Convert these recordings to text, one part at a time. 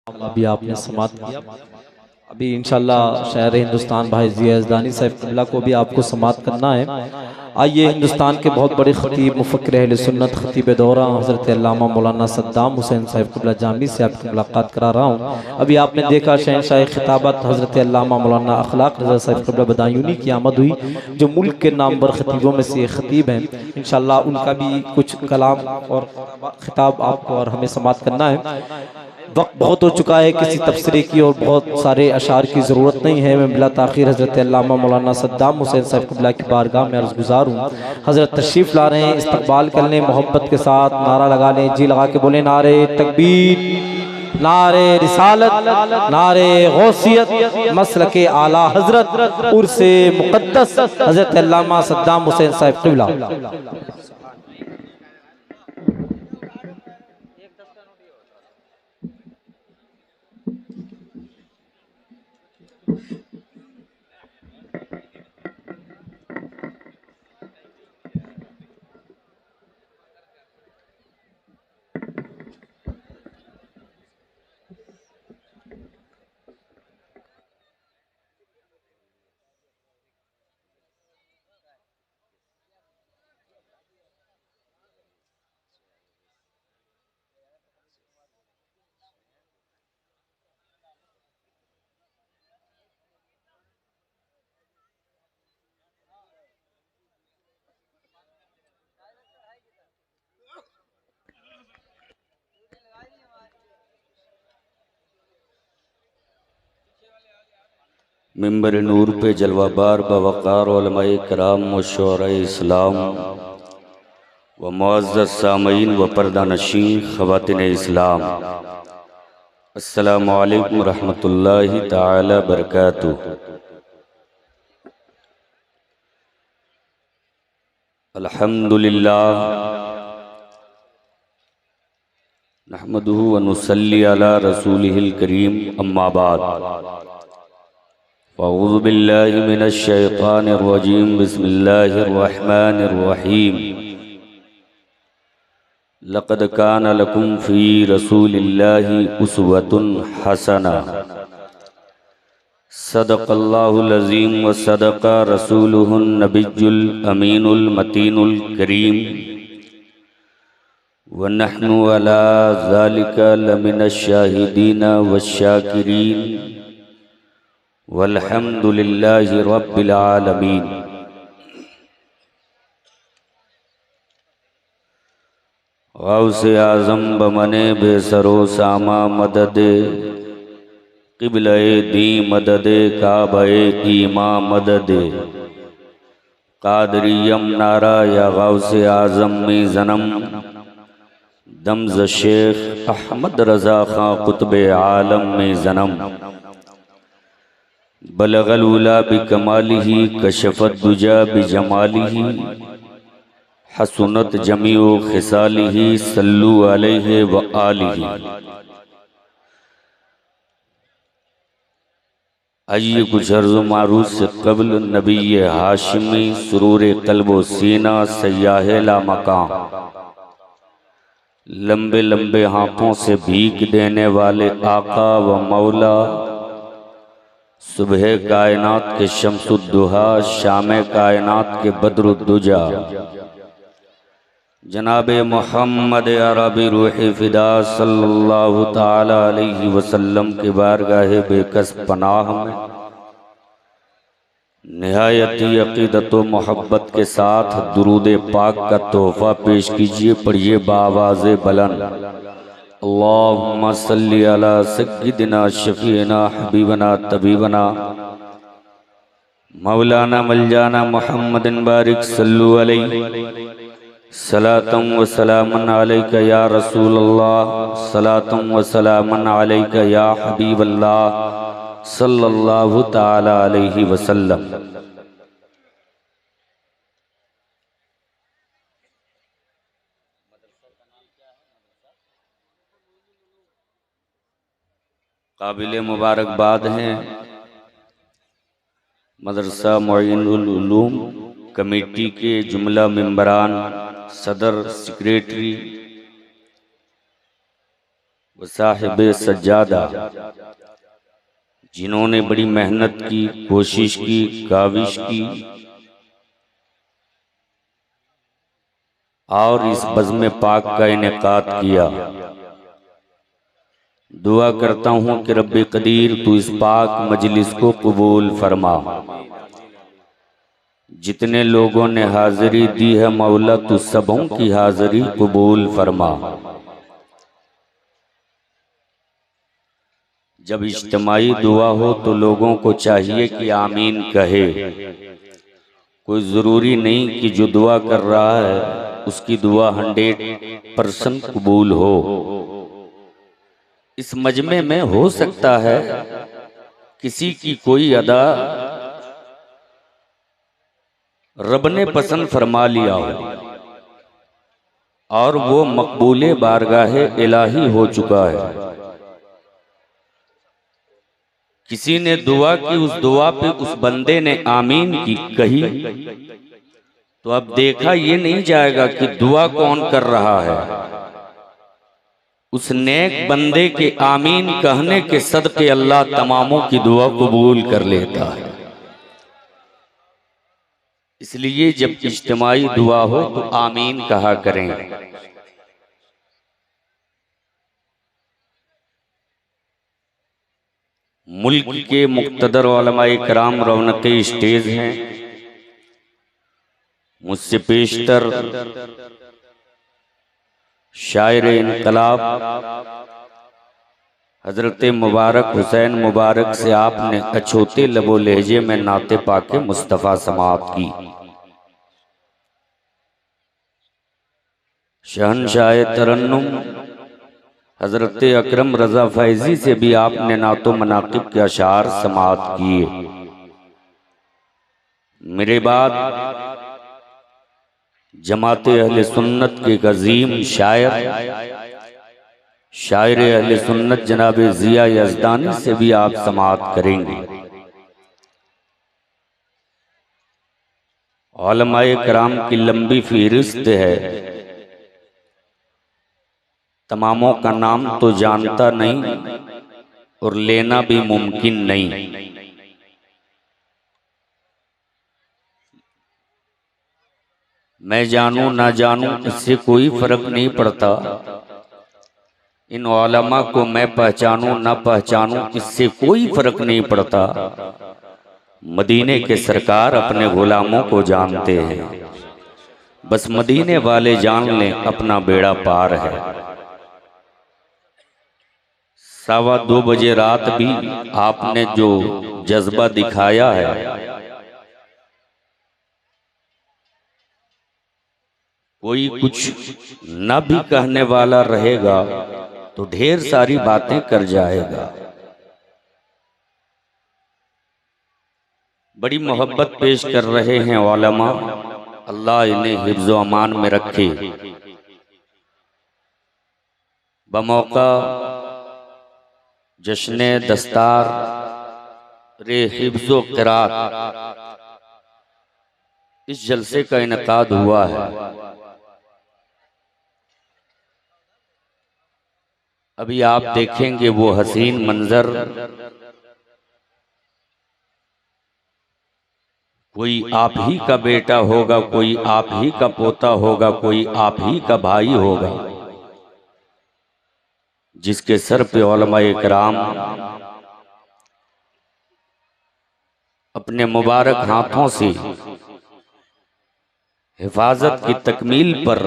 अभी आपने समाप्त किया। अभी इंशाल्लाह शहर हिंदुस्तान भाई ज़िया यज़दानी साहब क़िबला को भी आपको समाप्त करना है। आइए हिंदुस्तान के बहुत बड़े ख़तीब मुफ़क्किर अहले सुन्नत ख़तीब दौरा हज़रत अल्लामा मौलाना सद्दाम हुसैन साहब क़िबला जामी से आपकी मुलाकात करा रहा हूँ। अभी आपने देखा शहंशाह खिताबत हज़रत अल्लामा मौलाना अखलाक रज़ा साहब क़िबला बदायूनी की आमद हुई, जो मुल्क के नामवर ख़तीबों में से एक ख़तीब हैं। इंशाल्लाह उनका भी कुछ कलाम और खिताब आपको और हमें समाप्त करना है। वक्त बहुत हो चुका है, किसी तबसरे की और बहुत सारे अशार की ज़रूरत नहीं है। मैं बिला ताख़ीर हज़रत अल्लामा मौलाना सद्दाम हुसैन साहब क़िबला की बारगाह में अर्ज़ गुज़ार हूँ। हज़रत तशरीफ़ ला रहे हैं, इस्तक़बाल कर लें मोहब्बत के साथ, नारा लगा लें, जी लगा के बोले नारे तकबीर, नारे रिसालत, नारे गौसियत, मसलके आला हज़रत उर्से मुक़द्दस हज़रत अल्लामा सद्दाम हुसैन साहब क़िबला। मिंबर नूर पे जलवाबार बवक़ार उलमाए कराम व शुअराए इस्लाम व मुअज़्ज़ज़ सामईन व पर्दा नशीं ख़वातीन इस्लाम, अस्सलामु अलैकुम रहमतुल्लाहि ताला बरकातुहू। अल्हम्दुलिल्लाह नहमदुहु व नुसल्ली अला रसूलिहिल करीम, अम्मा बाद। अऊज़ु बिल्लाहि मिनश शैतानिर रजीम, बिस्मिल्लाहिर रहमानिर रहीम। लक़द कान लकुम फ़ी रसूलिल्लाहि उस्वतुन हसना। सदक़ल्लाहुल अज़ीम व सदक़ रसूलुहुन नबियुल अमीनुल मतीनुल करीम व नहनु अला ज़ालिका लमिनश शाहिदीन वश्शाकिरीन वल्हम्दुलिल्लाहि रब्बिल आलमीन। गौसे आज़म बमने बेसरो सामा मददे क़िबले दी मददे काबे ईमा मददे क़ादरियम नारा या गौसे आज़म में जन्म दमज़ शेख अहमद रज़ा खां कुतुबे आलम में जन्म बलगल उला बिकमालिही कशफत दुजा बिजमालिही हसुनत जमीउ खिसालिही सल्लु अलैहि व आलिही। आइए कुछ अर्ज़ मारूफ से कबल नबी हाशिमी सुरूर क़ल्ब व सीना सयाहे लामकां, लंबे लंबे हाथों से भीख देने वाले आका व मौला, सुबह कायनात के शम्सुद्दुहा, शाम कायनात के बद्रुद्दुजा, जनाबे मोहम्मद अरबी रूह फ़िदा सल्लल्लाहु ताला अलैहि वसल्लम के बारगाह बेकस पनाह में निहायती अक़ीदत व मोहब्बत के साथ दुरूद पाक का तोहफ़ा पेश कीजिए। पढ़िए बावाज़े बुलंद, अल्लाहुम्मा सल्ली अला सय्यिदिना शफ़ीना हबीबना तबीबना मौलाना मलजाना मुहम्मदिन बारिक सल्लु अलैहि। सलातम व सलामन अलैका या रसूल अल्लाह, सलातम व सलामन अलैका या हबीब अल्लाह सल्लल्लाहु ताला अलैहि वसल्लम। काबिल मुबारकबाद हैं मदरसा मुईनुल उलूम कमेटी के जुमला मेंबरान, सदर, सेक्रेटरी व साहिब सज्जादा, जिन्होंने बड़ी मेहनत की, कोशिश की, काविश की और इस बज़्म पाक का इनेकाद किया। दुआ करता हूँ कि रब्बे कदीर तू इस पाक मजलिस को कबूल फरमा। जितने लोगों ने हाजिरी दी है मौला तू सबों की हाजिरी कबूल फरमा। जब इज्तिमाई दुआ हो तो लोगों को चाहिए कि आमीन कहे। कोई ज़रूरी नहीं कि जो दुआ कर रहा है उसकी दुआ 100% कबूल हो। इस मजमे में हो सकता है किसी की कोई अदा रब ने पसंद फरमा लिया हो और वो मकबूले बारगाहे इलाही हो चुका है। किसी ने दुआ की, उस दुआ पे उस बंदे ने आमीन की कही, तो अब देखा ये नहीं जाएगा कि दुआ कौन कर रहा है। उस नेक बंदे के आमीन कहने के सदके अल्लाह तमामों की दुआ कबूल कर लेता है। इसलिए जब इज्तिमाई दुआ हो तो आमीन कहा करें। मुल्क के मुक्तदर उलमाए किराम रौनके स्टेज हैं। मुझसे पेशतर शायर इनकलाब हजरत मुबारक हुसैन मुबारक से आपने अछूते लबो लहजे में नाते पाके मुस्तफ़ा समाअत की। शहनशाह तरन्नुम हजरत अकरम रजा फैजी से भी आपने नातो मनाकिब के अशार समाअत किए। मेरे बाद जमाते अहले सुन्नत के गजीम शायर अहले सुन्नत जनाब जिया यज़दानी से भी आप समाअत करेंगे। उलमाए किराम की लंबी फहरिस्त है, तमामों का नाम तो जानता नहीं और लेना भी मुमकिन नहीं। मैं जानूं ना जानूं इससे कोई फर्क नहीं पड़ता। इन उलमा को मैं पहचानूं ना पहचानूं इससे कोई फर्क नहीं पड़ता। मदीने के सरकार अपने गुलामों को जानते हैं, बस मदीने वाले जान लें अपना बेड़ा पार है। 2:15 बजे रात भी आपने जो जज्बा दिखाया है, कोई कुछ न भी कहने वाला रहेगा तो ढेर सारी बातें कर जाएगा। बड़ी मोहब्बत पेश कर रहे हैं उलमा, अल्लाह इन्हें हिफ्ज़ो अमान में रखे। बमौका जश्न दस्तार रे हिफ्ज़ो क़िरात इस जलसे का इनेकाद हुआ है। अभी आप देखेंगे वो हसीन मंजर, कोई आप ही का बेटा होगा, कोई आप ही का पोता होगा, कोई आप ही का भाई होगा, जिसके सर पे उलमाए किराम अपने मुबारक हाथों से हिफाजत की तकमील पर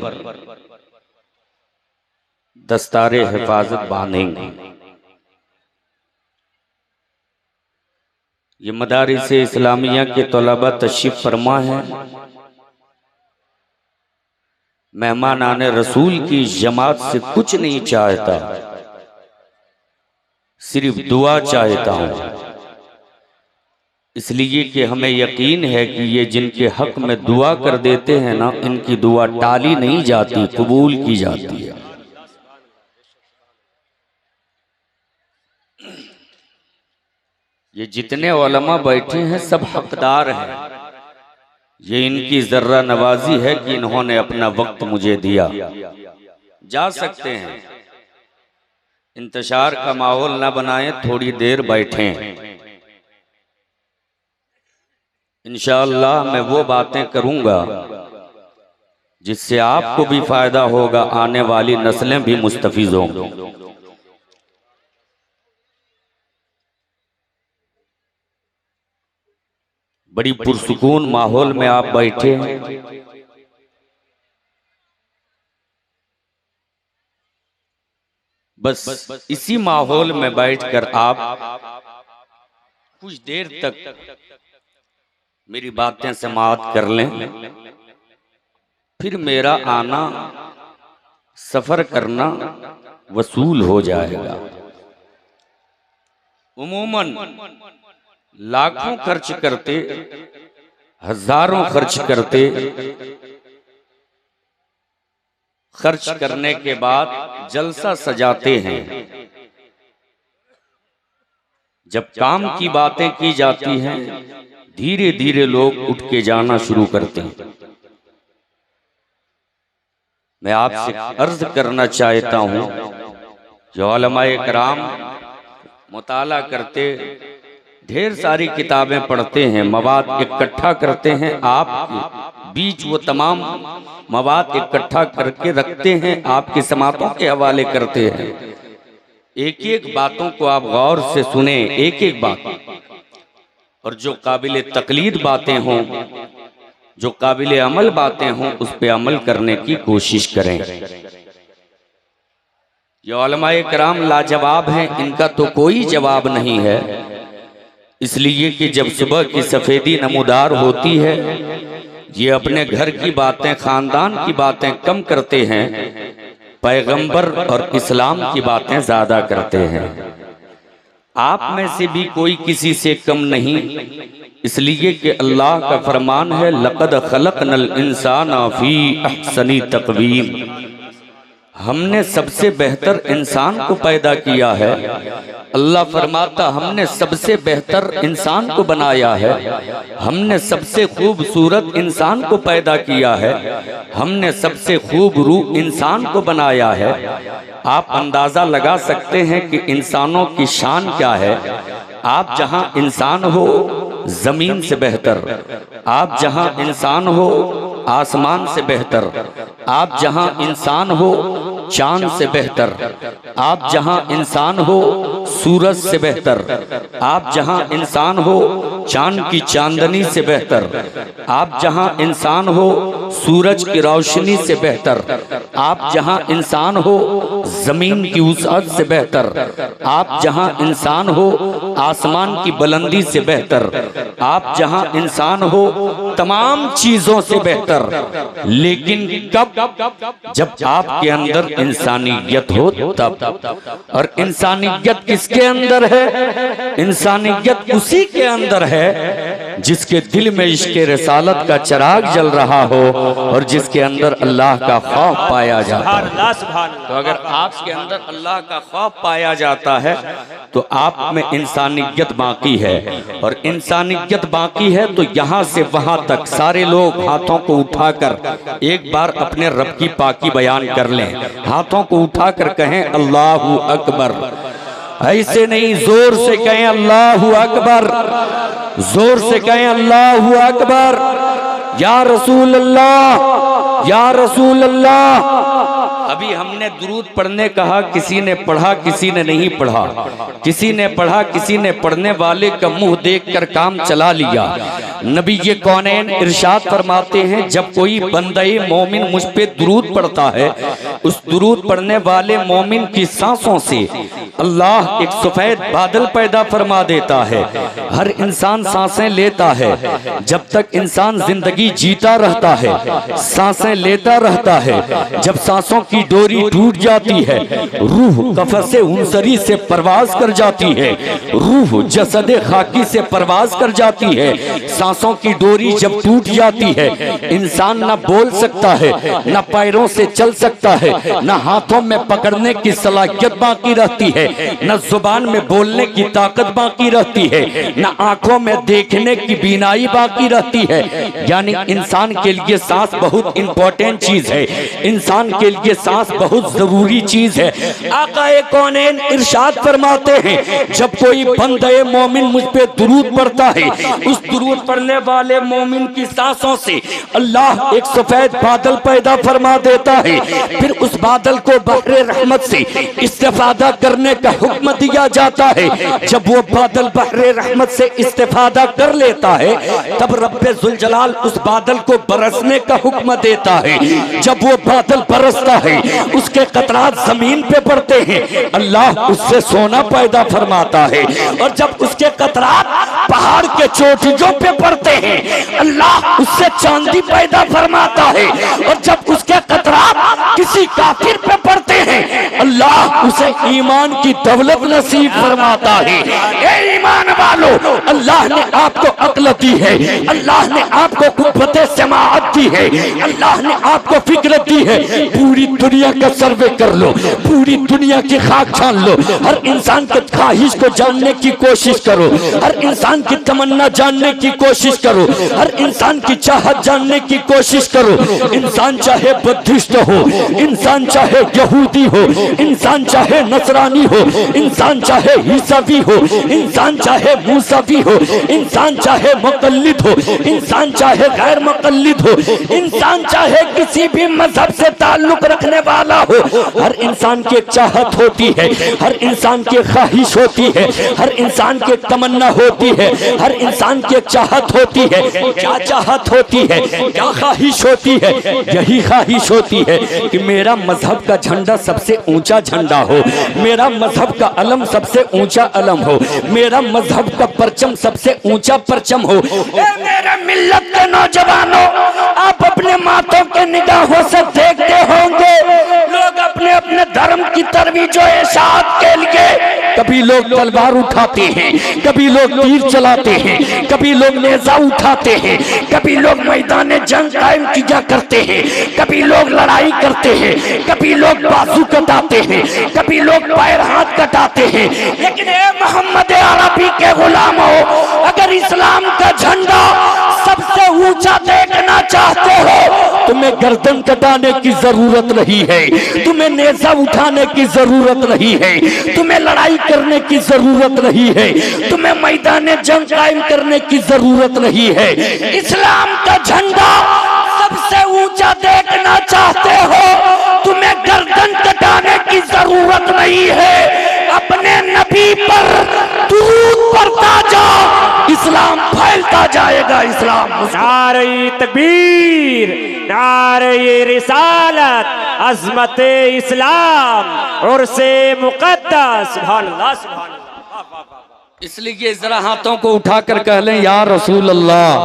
दस्तारे हिफाजत बांधेंगे। ये मदारिस इस्लामिया के तलबा तशरीफ फरमा है। मेहमान आने रसूल की जमात से कुछ नहीं चाहता, सिर्फ दुआ चाहता हूं। इसलिए कि हमें यकीन है कि ये जिनके हक में दुआ कर देते हैं ना, इनकी दुआ टाली नहीं जाती, कबूल की जाती है। ये जितने उलमा बैठे हैं सब हकदार हैं। ये इनकी जर्रा नवाजी है कि इन्होंने अपना वक्त मुझे दिया। जा सकते हैं, इंतशार का माहौल ना बनाएं, थोड़ी देर बैठें। इंशाअल्लाह मैं वो बातें करूंगा जिससे आपको भी फायदा होगा, आने वाली नस्लें भी मुस्तफीज होंगी। बड़ी पुरसुकून माहौल में आप बैठे हैं। बस इसी माहौल में बैठकर आप कुछ देर तक मेरी बातें समाअत कर लें, फिर मेरा आना, सफर करना वसूल हो जाएगा। उमूमन लाखों खर्च करते, हजारों खर्च करते, खर्च करने के बाद जलसा सजाते हैं। जब काम की बातें की जाती हैं, धीरे धीरे लोग उठ के जाना शुरू करते हैं। मैं आपसे अर्ज करना चाहता हूं, जो उलमाए कराम मुताला करते, ढेर सारी किताबें पढ़ते हैं, मवाद इकट्ठा करते हैं, आपके बीच वो तमाम मवाद इकट्ठा करके रखते हैं, आपकी समातों के हवाले करते हैं। एक एक बातों को आप गौर से सुने, एक एक बात, और जो काबिल तकलीद बातें हों, जो काबिल अमल बातें हों, उस पे अमल करने की कोशिश करें। ये उलमाए कराम लाजवाब हैं, इनका तो कोई जवाब नहीं है। इसलिए कि जब सुबह की सफेदी नमूदार होती है, ये अपने घर की बातें, खानदान की बातें कम करते हैं, पैगंबर और इस्लाम की बातें ज्यादा करते हैं। आप में से भी कोई किसी से कम नहीं, इसलिए कि अल्लाह का फरमान है, लक़द खलक़नल इंसाना फी अहसनी तक़वीम। हमने सबसे बेहतर इंसान को पैदा किया है। अल्लाह फरमाता, हमने सबसे बेहतर इंसान को बनाया है, हमने सबसे खूबसूरत इंसान को पैदा किया है, हमने सबसे खूबरूह इंसान को बनाया है। आप अंदाजा लगा सकते हैं कि इंसानों की शान क्या है। आप जहां इंसान हो, जमीन से बेहतर। आप जहां इंसान हो, आसमान से बेहतर। आप जहां इंसान हो, चांद से बेहतर। आप जहां इंसान हो, सूरज से बेहतर। आप जहां इंसान हो, चांद की चांदनी से बेहतर। आप जहां इंसान हो, सूरज की रोशनी से बेहतर। आप जहां इंसान हो, जमीन की वुसअत से बेहतर। आप जहां इंसान हो, आसमान की बुलंदी से बेहतर। आप जहां इंसान हो, तमाम चीजों से बेहतर। लेकिन कब? जब आपके अंदर इंसानियत हो तब। और इंसानियत किसके अंदर है? इंसानियत उसी के अंदर है जिसके दिल में इश्क़ रिसालत का चिराग जल रहा हो और जिसके अंदर अल्लाह का खौफ पाया जाता है। तो अगर आपके अंदर अल्लाह का खौफ पाया जाता है तो आप में इंसानियत बाकी है। और इंसानियत बाकी है तो यहाँ से वहाँ तक सारे लोग हाथों को उठाकर एक बार अपने रब की पाकी बयान कर लें। हाथों को उठाकर कहें अल्लाहु अकबर। ऐसे नहीं, जोर से कहें अल्लाहु अकबर, जोर से कहें अल्लाहु अकबर। या रसूल अल्लाह, या रसूल अल्लाह। अभी हमने दुरूद पढ़ने कहा, किसी ने पढ़ा, किसी ने नहीं पढ़ा। किसी ने पढ़ा, किसी ने पढ़ने वाले का मुंह देखकर काम चला लिया। नबी ये कौनैन इरशाद फरमाते हैं, जब कोई बंदे मोमिन मुझ पे दुरूद पढ़ता है, उस दुरूद पढ़ने वाले मोमिन की सांसों से अल्लाह एक सफेद बादल पैदा फरमा देता है। हर इंसान सांसें लेता है। जब तक इंसान जिंदगी जीता रहता है, सांसें लेता रहता है। जब सांसों की डोरी टूट जाती है, रूह कफ़से उनसरी से परवाज कर जाती है, रूह जसदे खाकी से परवाज कर जाती है। सांसों की डोरी जब टूट जाती है, इंसान न बोल सकता है, न पैरों से चल सकता है, न हाथों में पकड़ने की सलाहियत बाकी रहती है। है, न जुबान में बोलने की ताकत बाकी रहती है, न आंखों में देखने की बीनाई बाकी रहती है। यानी इंसान के लिए सांस बहुत इंपॉर्टेंट चीज है, इंसान के लिए सांस बहुत जरूरी चीज है। आकाए कौनैन इरशाद फरमाते हैं, जब कोई बंदे मोमिन मुझ पे दुरूद पढ़ता है, उस दुरूद पढ़ने वाले मोमिन की सांसों से अल्लाह एक सफेद बादल पैदा फरमा देता है। फिर उस बादल को बहरे रहमत से इस्तेफादा करने का हुक्म दिया जाता है। जब वो बादल बहरे रहमत से इस्तेफादा कर लेता है, तब रब्बे जुल जलाल उस बादल को बरसने का हुक्म देता है। जब वो बादल बरसता है, उसके कतरात जमीन पे पड़ते हैं, अल्लाह उससे सोना पैदा फरमाता है। और जब उसके कतरात पहाड़ के चोटियों पे पड़ते हैं, अल्लाह उससे चांदी पैदा फरमाता है। और जब उसके कतरात किसी काफिर पे पड़ते हैं, अल्लाह उसे ईमान की दौलत नसीब फरमाता है। ए ईमान वालों, अल्लाह ने आपको अक्ल दी है, अल्लाह ने आपको कुव्वते समाअत दी है, अल्लाह ने आपको फिक्र दी है। पूरी दुनिया का सर्वे कर लो, पूरी दुनिया की खाक छान लो, हर इंसान के ख्वाहिश को जानने की कोशिश करो, हर इंसान की तमन्ना जानने की कोशिश करो, हर इंसान की चाहत जानने की कोशिश करो। इंसान चाहे बुद्धिस्ट हो, इंसान चाहे यहूदी हो, इंसान चाहे नसरानी हो, इंसान चाहे ईसावी हो, इंसान चाहे मूसावी हो, इंसान चाहे मुकल्लिद हो, इंसान चाहे गैर मुकल्लिद हो, इंसान चाहे किसी भी मजहब से ताल्लुक रखने वाला हो, हर इंसान की एक चाहत होती है, हर इंसान की ख्वाहिश होती है, हर इंसान की एक तमन्ना होती है, हर इंसान की एक चाहत होती है। क्या चाहत होती है, क्या ख्वाहिश होती है? यही ख्वाहिश होती है कि मेरा मजहब का झंडा सबसे ऊंचा झंडा हो, मेरा मजहब का अलम सबसे ऊंचा अलम हो, मेरा मजहब का परचम सबसे ऊंचा परचम हो। मेरे मिल्लत के नौजवानों, आप अपने माथों के निगाहों से देखते होंगे, लोग अपने अपने धर्म की तरवीज और इशाअत के लिए कभी लोग तलवार उठाते हैं, कभी लोग तीर चलाते हैं, कभी लोग नेजा उठाते हैं, कभी लोग मैदान जंग कायम किया करते हैं, कभी लोग लड़ाई करते हैं, कभी लोग बाजू कटाते हैं, कभी लोग पैर हाथ कटाते हैं। लेकिन ए मोहम्मद अरबी के गुलामों, अगर इस्लाम का झंडा सबसे ऊंचा देखना चाहते हो, तुम्हें गर्दन कटाने की जरूरत नहीं है, तुम्हें नेजा उठाने की जरूरत नहीं है, तुम्हें लड़ाई करने की जरूरत नहीं है, तुम्हें मैदान जंग कायम करने की जरूरत नहीं है। इस्लाम का झंडा सबसे ऊंचा देखना चाहते हो, तुम्हें गर्दन कटाने की जरूरत नहीं है। अपने नबी पर दुरूद पढ़ता जाओ, इस्लाम फैलता जाएगा। इस्लाम नारे तकबीर, नारे रिसालत, अज़मत इस्लाम और से मुक़द्दस। सुभान अल्लाह, सुभान अल्लाह। इसलिए जरा हाथों को उठाकर कह लें या रसूल अल्लाह,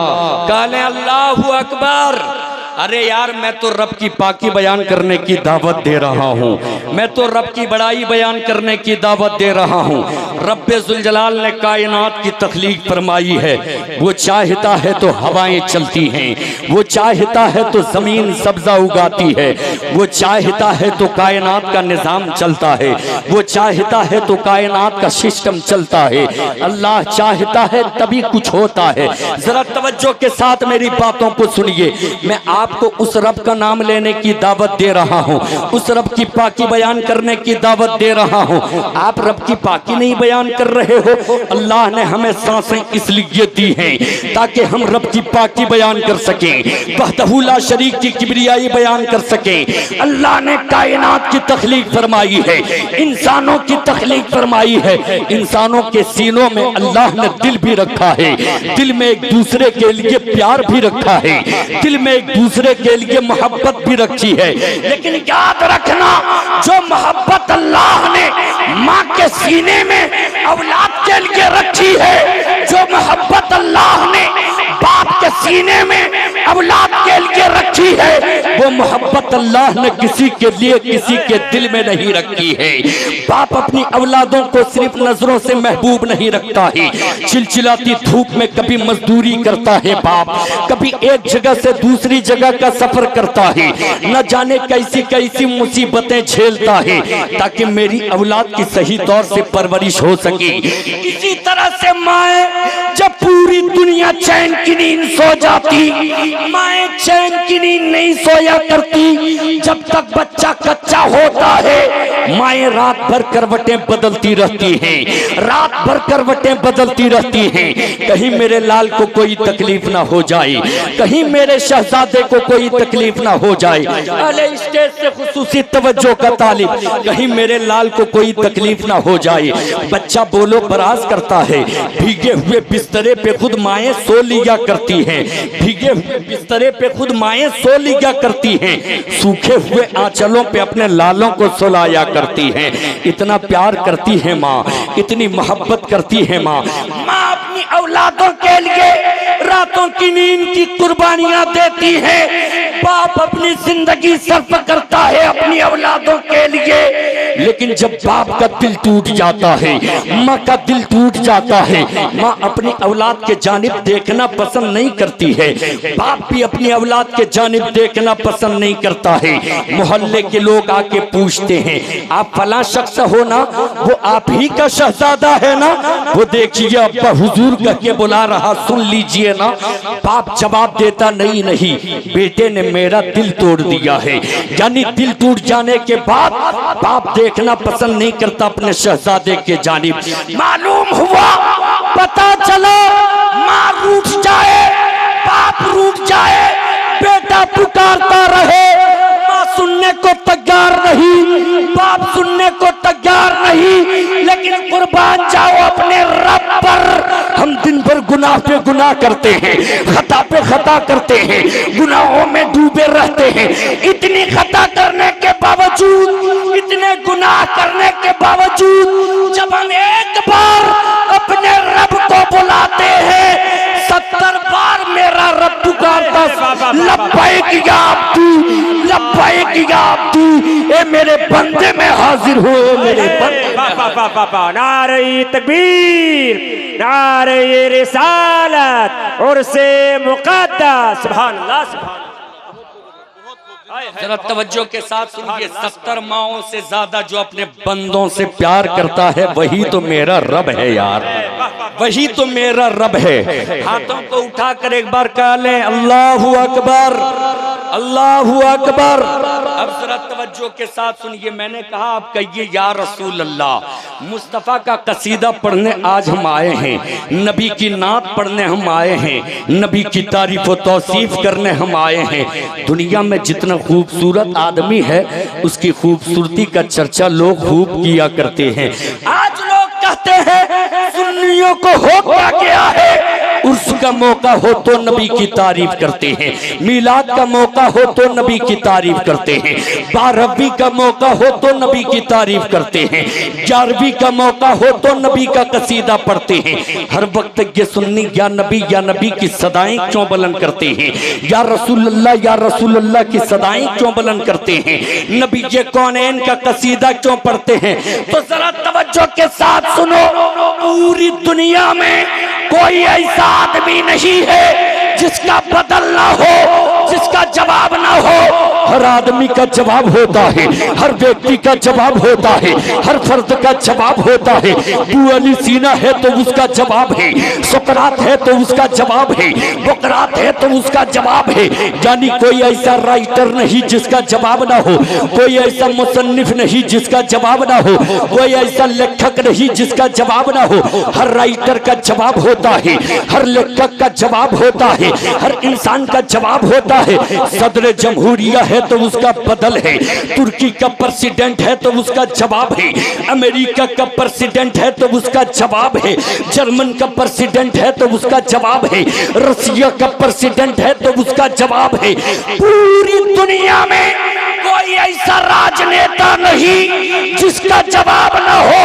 कह लें अल्लाहु अकबर। अरे यार, मैं तो रब की पाकी बयान करने की दावत दे रहा हूँ, मैं तो रब की बड़ाई बयान करने की दावत दे रहा हूँ। रब्बे जुल जलाल ने कायनात की तख्लीक फरमाई है, वो चाहता है तो हवाएं चलती हैं, वो चाहता है तो जमीन सब्जा उगाती है, वो चाहता है तो कायनात का निजाम चलता है, वो चाहता है तो कायनात का सिस्टम चलता है। अल्लाह चाहता है तभी कुछ होता है। जरा तवज्जो के साथ मेरी बातों को सुनिए। मैं आपको उस रब का नाम लेने की दावत दे रहा हूँ, उस रब की पाकी बयान करने की दावत दे रहा हूँ। आप रब की पाकी नहीं बयान कर रहे हो। अल्लाह ने हमें सांसें इसलिए दी हैं ताकि हम रब की पाकी बयान कर सकें, वहदहू ला शरीक की किबरियाई बयान कर सकें। अल्लाह ने कायनात की तख्लीक फरमाई है, इंसानों की तख्लीक फरमाई है। इंसानों के सीनों में अल्लाह ने दिल भी रखा है, दिल में एक दूसरे के लिए प्यार भी रखा है, दिल में एक दूसरे के लिए मोहब्बत भी रखी है। लेकिन याद रखना, जो मोहब्बत अल्लाह ने माँ के सीने में औलाद के लिए रखी है, जो मोहब्बत अल्लाह ने बाप के सीने में औलाद के लिए रखी है, वो मोहब्बत अल्लाह ने किसी के लिए किसी के दिल में नहीं रखी है। बाप अपनी औलादों को सिर्फ नजरों से महबूब नहीं रखता है, चिलचिलाती धूप में कभी मजदूरी करता है बाप, कभी एक जगह से दूसरी जगह का सफर करता है, न जाने कैसी कैसी मुसीबतें झेलता है ताकि मेरी औलाद की सही तौर से परवरिश हो सके। इसी तरह से माए जब पूरी दुनिया चैन की नींद सो जाती, माए चैन की नींद नहीं सोया करती जब तक बच्चा कच्चा होता है। माए रात भर करवटें बदलती रहती हैं, रात भर करवटें बदलती रहती हैं, कहीं मेरे लाल को कोई तकलीफ ना हो जाए, कहीं मेरे शहजादे को कोई तकलीफ ना हो जाए। अले स्टेज से खुसूसी तवज्जो का तालिब, कहीं मेरे लाल को कोई तकलीफ ना हो जाए। बच्चा बोलो बराज करता है, भीगे हुए बिस्तरे पे खुद माएँ सो लिया करती हैं, भीगे हुए बिस्तरे पे खुद माएँ सो लिया करती हैं, सूखे हुए आंचलों पे अपने लालों को सुलाया करती हैं। इतना प्यार करती है माँ, इतनी मोहब्बत करती है माँ। माँ अपनी औलादों के लिए रातों की नींद की कुर्बानियां देती है, बाप अपनी जिंदगी सर्फ करता है अपनी औलादों के लिए। लेकिन जब बाप का दिल टूट जाता है, माँ का दिल टूट जाता है, माँ अपनी औलाद के जानिब देखना पसंद नहीं करती है, बाप भी अपनी औलाद के जानिब देखना पसंद नहीं करता है। मोहल्ले के लोग आके पूछते हैं, आप फला शख्स हो ना, वो आप ही का शहजादा है ना, वो देखिए अब्बा हुजूर कह के बुला रहा, सुन लीजिए ना। बाप जवाब देता, नहीं नहीं, बेटे ने मेरा दिल तोड़ दिया है। यानी दिल टूट जाने के बाद बाप देखना पसंद नहीं करता अपने शहजादे के जानिब। मालूम हुआ, पता चला, माँ रूठ जाए, बाप रूठ जाए, बेटा पुकारता रहे, माँ सुनने को तैयार नहीं, बाप सुनने को तैयार नहीं, लेकिन कुर्बान जाओ अपने रब पर। हम दिन भर गुनाह पे गुनाह करते हैं, खता पे खता करते हैं, गुनाहों में डूबे रहते हैं। इतनी खता करने के बावजूद, इतने गुनाह करने के बावजूद जब हम एक बार अपने रब को बुलाते हैं, 70 बार मेरा रब पुकारता, लब्बैक या अब्दी, लब्बैक या अब्दी, ए मेरे बंदे में हाजिर हो, मेरे बंदे। नारे तकबीर, नारे रिसालत, उर्से मुक़द्दस, सुभान अल्लाह, सुभान अल्लाह। जरा तवज्जो के साथ सुनिए, 70 माओं से ज्यादा जो अपने बंदों से प्यार करता है वही तो मेरा रब है यार, वही तो मेरा रब है। हाथों को उठाकर एक बार कह लें, अल्लाहु अकबर, अल्लाहु अकबर। अब जरा तवज्जो के साथ सुनिए, मैंने कहा आप कहिए या रसूल अल्लाह। मुस्तफ़ा का कसीदा पढ़ने आज हम आए हैं, नबी की नात पढ़ने हम आए हैं, नबी की तारीफ व तौसीफ करने हम आए हैं। दुनिया में जितना खूबसूरत आदमी है उसकी खूबसूरती का चर्चा लोग खूब किया करते हैं। आज लोग कहते हैं सुन्नियों को हो क्या गया है, उर्स का मौका हो तो नबी की तारीफ करते हैं, मिलाद का मौका हो तो नबी की तारीफ करते हैं, 12वीं का मौका हो तो नबी की तारीफ करते हैं, 11वीं का मौका हो तो नबी का कसीदा पढ़ते हैं। हर वक्त ये सुन्नी या नबी की सदाएं क्यों बुलंद करते हैं, या रसूल अल्लाह की सदाएं क्यों बुलंद करते हैं, नबी ये कौनैन का कसीदा क्यों पढ़ते हैं। तो जरा तवज्जो के साथ सुनो, पूरी दुनिया में कोई ऐसा आदमी नहीं है जिसका बदल ना हो, जिसका जवाब ना हो। हर आदमी का जवाब होता है, हर व्यक्ति का जवाब होता है, हर फर्द का जवाब होता है। अबू अली सीना है तो उसका जवाब है, सुकरात है तो उसका जवाब है, बुकरात है तो उसका जवाब है। यानी कोई ऐसा राइटर नहीं जिसका जवाब ना हो, कोई ऐसा मुसन्निफ नहीं जिसका जवाब ना हो, कोई ऐसा लेखक नहीं जिसका जवाब ना हो। हर राइटर का जवाब होता है, हर लेखक का जवाब होता है, हर इंसान का जवाब होता है। सदर जमहूरिया है तो उसका बदल है, तुर्की का प्रेसिडेंट है तो उसका जवाब है, अमेरिका का प्रेसिडेंट है तो उसका जवाब है, जर्मन का प्रेसिडेंट है तो उसका जवाब है, रसिया का प्रेसिडेंट है तो उसका जवाब है। पूरी दुनिया में कोई ऐसा राजनेता नहीं जिसका जवाब न हो।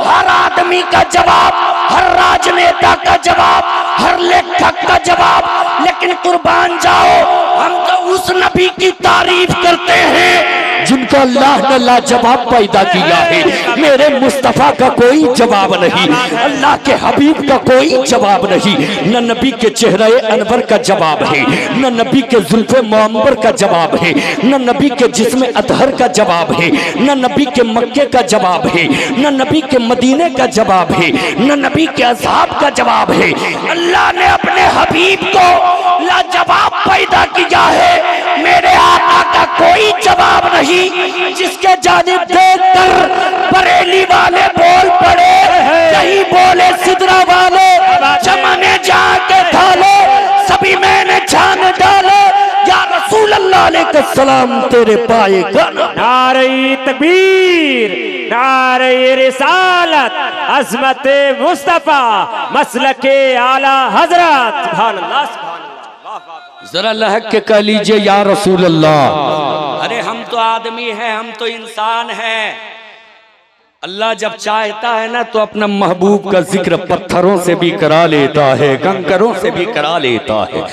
हर आदमी का जवाब हर राजनेता का जवाब, हर लेखक का जवाब, लेकिन कुर्बान जाओ हम तो उस नबी की तारीफ करते हैं जिनका अल्लाह ने लाजवाब पैदा किया है। मेरे मुस्तफ़ा का कोई जवाब नहीं, अल्लाह के हबीब का कोई जवाब नहीं। न नबी के चेहरे अनवर का जवाब है, न नबी के जुल्फे मुअम्बर का जवाब है, न नबी के जिस्म अतहर का जवाब है, न नबी के मक्के का जवाब है, न नबी के मदीने का जवाब है, न नबी के असहाब का जवाब है। अल्लाह ने अपने हबीब को लाजवाब पैदा किया है, मेरे आका का कोई जवाब नहीं। जिसके जानिब देखकर बरेली वाले बोल पड़े, कहीं बोले सिदरा वाले, चमने जाके थाले सभी मैंने जान डाले, या रसूल अल्लाह अलैहि सलाम तेरे पाए गाना। नारे तकबीर, नारे रिसालत, अज़मत मुस्तफा, मसलके आला हजरत। सुभान अल्लाह, सुभान अल्लाह। जरा लहक के कह लीजिए या रसूल अल्लाह। अरे हम तो आदमी हैं, हम तो इंसान हैं। अल्लाह जब चाहता है ना तो अपना महबूब का जिक्र पत्थरों से भी करा लेता है, कंकरों से भी करा लेता है।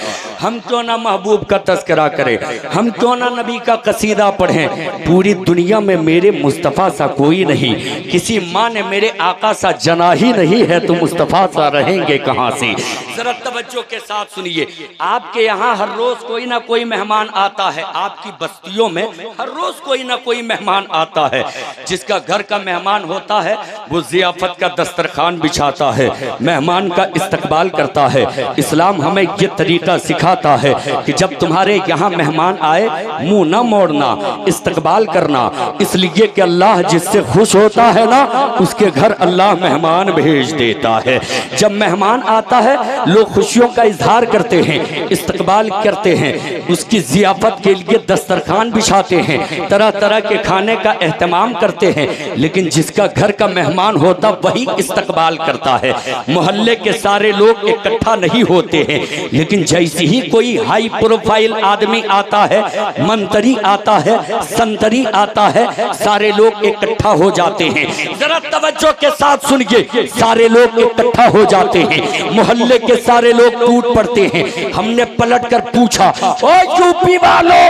हम क्यों ना महबूब का तस्करा करें, हम क्यों ना नबी का कसीदा पढ़ें। पूरी दुनिया में मेरे मुस्तफ़ा सा कोई नहीं, किसी माँ ने मेरे आका सा जना ही नहीं है, तो मुस्तफ़ा सा रहेंगे कहाँ से। जरा तवज्जो के साथ सुनिए, आपके यहाँ हर रोज कोई ना कोई मेहमान आता है, आपकी बस्तियों में हर रोज कोई ना कोई मेहमान आता है। जिसका घर का मेहमान होता है वो जियाफत का दस्तरखान बिछाता है, मेहमान का इस्तकबाल करता है। इस्लाम हमें ये तरीका सिखाता है कि जब तुम्हारे यहाँ मेहमान आए मुंह न मोड़ना, इस्तकबाल करना, इसलिए कि अल्लाह जिससे खुश होता है ना उसके घर अल्लाह मेहमान भेज देता है। जब मेहमान आता है लोग खुशियों का इजहार करते हैं, इस्तकबाल करते हैं, उसकी जियाफत के लिए दस्तरखान बिछाते हैं, तरह तरह के खाने का एहतमाम करते हैं। लेकिन जिसका घर का मेहमान होता वही इस्तकबाल करता है। मोहल्ले के सारे लोग इकट्ठा नहीं होते हैं, लेकिन जैसे ही कोई हाई प्रोफाइल आदमी आता है, मंत्री आता है, संतरी आता है, सारे लोग इकट्ठा हो जाते हैं। जरा तवज्जो के साथ सुनिए, सारे लोग इकट्ठा हो जाते हैं, मोहल्ले के सारे लोग टूट पड़ते हैं। हमने पलट कर पूछा, ओ यूपी वालों,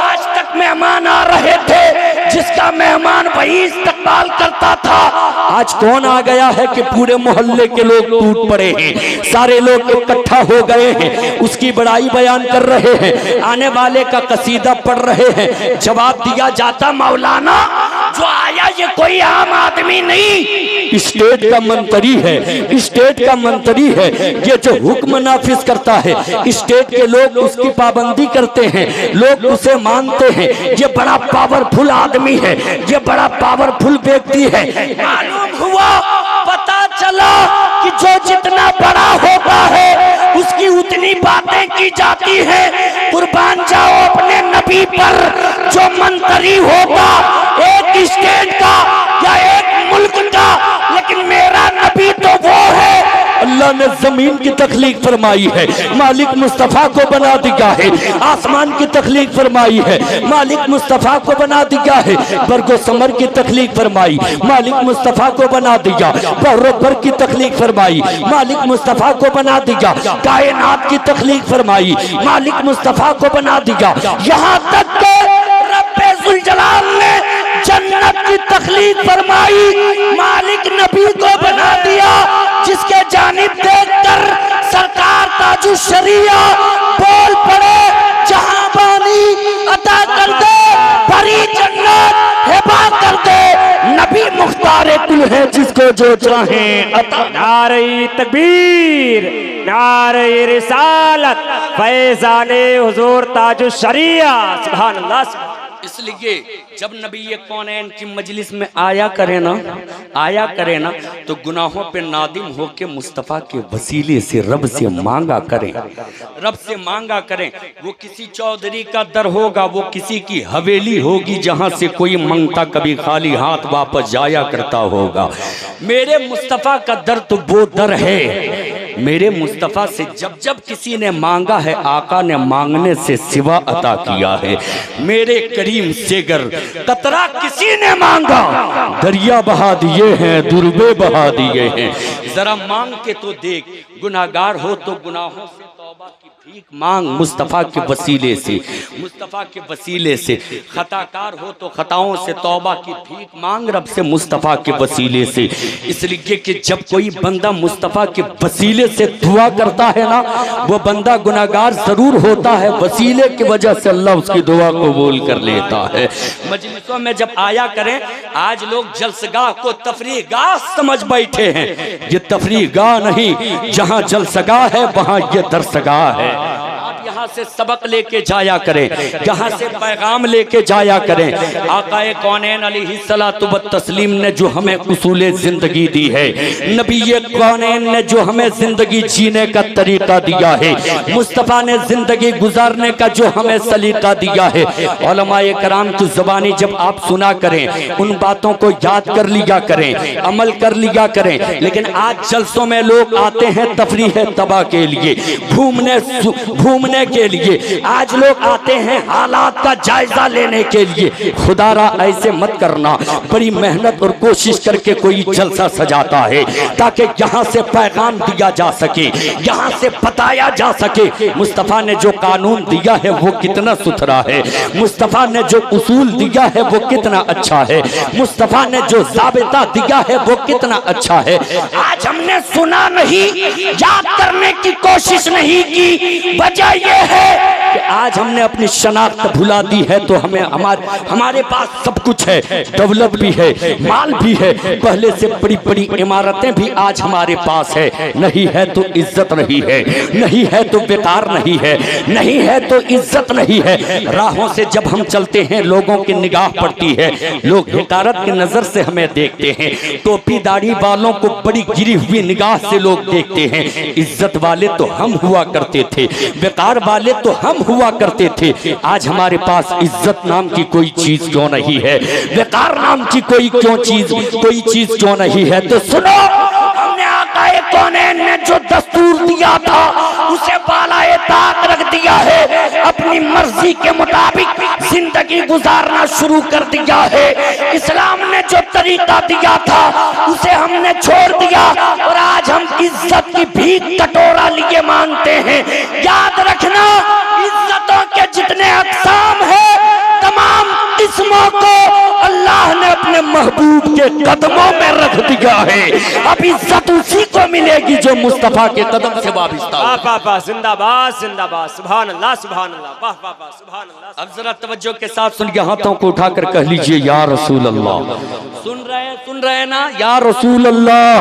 आज तक मेहमान आ रहे थे, जिसका मेहमान वही इस्तकबाल करता था, आज कौन आ गया है कि पूरे मोहल्ले के लोग टूट पड़े हैं, सारे लोग इकट्ठा हो गए हैं, उसकी बड़ाई बयान कर रहे हैं, आने वाले का कसीदा पढ़ रहे हैं। जवाब दिया जाता, मौलाना जो आया ये कोई आम आदमी नहीं, स्टेट का मंत्री है, स्टेट का मंत्री है, ये जो हुक्म नाफिज करता है, स्टेट के लोग उसकी पाबंदी करते हैं, लोग उसे मानते हैं, ये बड़ा पावरफुल आदमी है, ये बड़ा पावरफुल व्यक्ति है। मालूम हुआ, पता चला कि जो जितना बड़ा होता है उसकी उतनी बातें की जाती है। कुर्बान जाओ अपने नबी पर, जो मंत्री होगा एक स्टेट का या एक मुल्क का, लेकिन मेरा नबी तो वो है, अल्लाह ने जमीन की तख्लीक फरमाई है, मालिक मुस्तफ़ा को बना दिया है, आसमान की तख्लीक फरमाई है, मालिक मुस्तफ़ा को बना दिया है, बरगो समर की तख्लीक फरमाई, मालिक मुस्तफ़ा को बना दिया, बहरोबर की तख्लीक फरमाई, मालिक मुस्तफ़ा को बना दिया, कायनात की तख्लीक फरमाई, मालिक मुस्तफ़ा को बना दिया, यहाँ तक के रब्बे जुल जलाल ने जन्नत की तख्लीक फरमाई, मालिक नबी को बना दिया, जिसके जानिब देखकर सरकार ताजुश शरिया बोल पड़े, जहां बानी अता कर दे, बड़ी जन्नत हिबा कर दे, नबी मुख्तार कुल है जिसको जो चाहे अता। नारे तकबीर, नारे रिसालत, फैज़ाने हुजूर ताजुश शरिया। सुभान अल्लाह। इसलिए जब नबी ये कौनैन की मजलिस में आया करे ना तो गुनाहों पे नादिम होके मुस्तफ़ा के वसीले से रब से मांगा करें, रब से मांगा करें। वो किसी चौधरी का दर होगा, वो किसी की हवेली होगी जहां से कोई मांगता कभी खाली हाथ वापस जाया करता होगा। मेरे मुस्तफ़ा का दर तो वो दर है मेरे मुस्तफ़ा से जब जब किसी ने मांगा है, आका ने मांगने से सिवा अता किया है। मेरे करीम से गर कतरा किसी ने मांगा, दरिया बहा दिए हैं, दुर्बे बहा दिए हैं। जरा मांग के तो देख, गुनाहगार हो तो गुनाहों से तौबा की भीख मांग मुस्तफ़ा के वसीले से, मुस्तफ़ा के वसीले से। खताकार हो तो खताओं से तौबा की भीख मांग रब से मुस्तफ़ा के वसीले से। इसलिए कि जब कोई बंदा मुस्तफ़ा के वसीले से दुआ करता है ना, वो बंदा गुनाहगार जरूर होता है, वसीले की वजह से अल्लाह उसकी दुआ कबूल कर लेता है। मजलिसों में जब आया करें, आज लोग जलसगाह को तफरीगाह समझ बैठे हैं। ये तफरीगाह नहीं, जहाँ जलसगाह है वहाँ ये दरसगाह है। आप यहाँ से सबक लेके जाया करें, यहाँ से पैगाम लेके जाया करें। आकाए कौनैन अलैहिस्सलातु व तस्लीम ने जो हमें उसूले जिंदगी दी है, नबी कौनैन ने जो हमें जिंदगी जीने का तरीका दिया है, मुस्तफ़ा ने जिंदगी गुजारने का जो हमें सलीका दिया है, उलमाए कराम की ज़ुबानी जब आप सुना करें, उन बातों को याद कर लिया करें, अमल कर लिया करें। लेकिन आज जलसों में लोग आते हैं तफरीह तबाह के लिए, घूमने के लिए। आज लोग आते हैं हालात का जायजा लेने के लिए। खुदारा ऐसे मत करना, बड़ी मेहनत और कोशिश करके कोई जलसा सजाता है ताकि यहाँ से पैगाम दिया जा सके, यहाँ से बताया जा सके मुस्तफ़ा ने जो कानून दिया है वो कितना सुथरा है, मुस्तफ़ा ने जो उसूल दिया है वो कितना अच्छा है, मुस्तफ़ा ने जो ज़ाबिता दिया है वो कितना अच्छा है। आज हमने सुना नहीं, याद करने की कोशिश नहीं की। वजह यह है कि आज हमने अपनी शनाख्त भुला दी है। तो हमें हमारे पास सब कुछ है, दौलत भी है, माल भी है, पहले से बड़ी बड़ी इमारतें भी आज हमारे पास है। नहीं है तो इज्जत नहीं है, नहीं है तो बेकार नहीं है, नहीं है तो इज्जत नहीं है। राहों से जब हम चलते हैं लोगों की निगाह पड़ती है, लोग हिकारत की नजर से हमें देखते हैं। टोपी दाढ़ी वालों को बड़ी गिरी हुई निगाह से लोग देखते हैं। इज्जत वाले तो हम हुआ करते थे, बेकार वाले तो हम हुआ करते थे। आज हमारे पास इज्जत नाम की कोई चीज क्यों नहीं है, बेकार नाम की कोई चीज क्यों नहीं है। तो सुनो, हमने आकाए कौनैन ने जो दस्तूर दिया था उसे बालाए ताक रख दिया है। अपनी मर्जी के मुताबिक जिंदगी गुजारना शुरू कर दिया है। इस्लाम ने जो तरीका दिया था उसे हमने छोड़ दिया और आज हम इज्जत की भीख कटोरा लिए मांगते हैं। याद रखना, इज्जतों के जितने अक़साम है, तमाम किस्मों को अल्लाह ने अपने महबूब के कदमों में रख दिया है। अब इज्जत उसी को मिलेगी जो मुस्तफ़ा के कदम से वाबिस्ता हो। वाह, जिंदाबाद जिंदाबाद, सुभान अल्लाह सुभान अल्लाह, वाह वाह वाह, सुभान अल्लाह। अब जरा तवज्जो के साथ सुनिए, हाथों को उठाकर कह लीजिए या रसूल अल्लाह। सुन रहे हैं ना, या रसूल अल्लाह।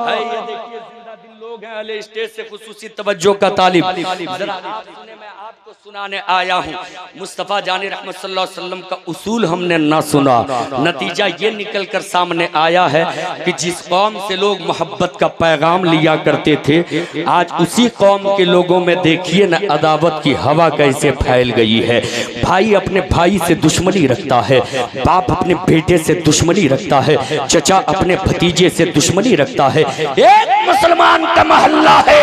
है ये देखिए, जिंदा दिल लोग हैं, अहले स्टेज से खुसूसी तवज्जो का तालिब। जरा आप सुने, मैं आपको सुनाने आया हूँ। मुस्तफ़ा जाने रहमत सल्लल्लाहु अलैहि वसल्लम का उसूल हमने ना सुना, नतीजा ये निकल कर सामने आया है कि जिस कौम से लोग मोहब्बत का पैगाम लिया करते थे, आज उसी कौम के लोगों में देखिए न अदावत की हवा कैसे फैल गई है। भाई अपने भाई से दुश्मनी रखता है, बाप अपने बेटे से दुश्मनी रखता है, चचा अपने भतीजे से दुश्मनी रखता है। एक मुसलमान का मोहल्ला है,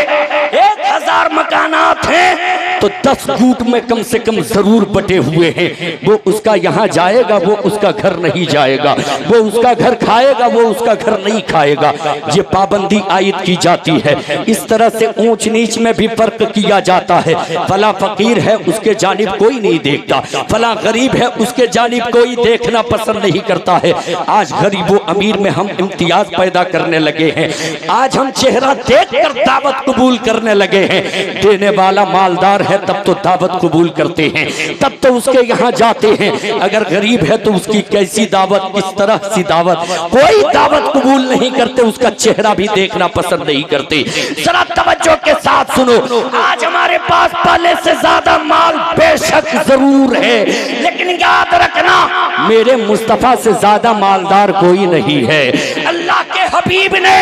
1000 मकानात हैं, तो 10 गुट में कम से कम जरूर बटे हुए हैं। वो उसका यहाँ जाएगा, वो उसका घर नहीं जाएगा, वो उसका घर खाएगा, वो उसका घर नहीं खाएगा। ये पाबंदी आयद की जाती है। इस तरह से ऊंच नीच में भी फर्क किया जाता है। फला फकीर है, उसके जानिब कोई नहीं देखता, फला गरीब है, उसके जानिब कोई देखना पसंद नहीं करता है। आज गरीब व अमीर में हम इम्तियाज पैदा करने लगे हैं। आज हम चेहरा देखकर दावत कबूल करने लगे हैं। देने वाला मालदार है तब तो दावत कबूल करते हैं, तब तो उसके यहाँ जाते हैं। अगर गरीब है तो उसकी कैसी दावत, किस तरह सी दावत, कोई दावत कबूल नहीं करते, उसका चेहरा भी देखना पसंद नहीं करते। जरा तवज्जो के साथ सुनो, आज हमारे पास पहले से ज्यादा माल बेशक जरूर है, लेकिन याद रखना, मेरे मुस्तफा से ज्यादा मालदार कोई नहीं है। अल्लाह के हबीब ने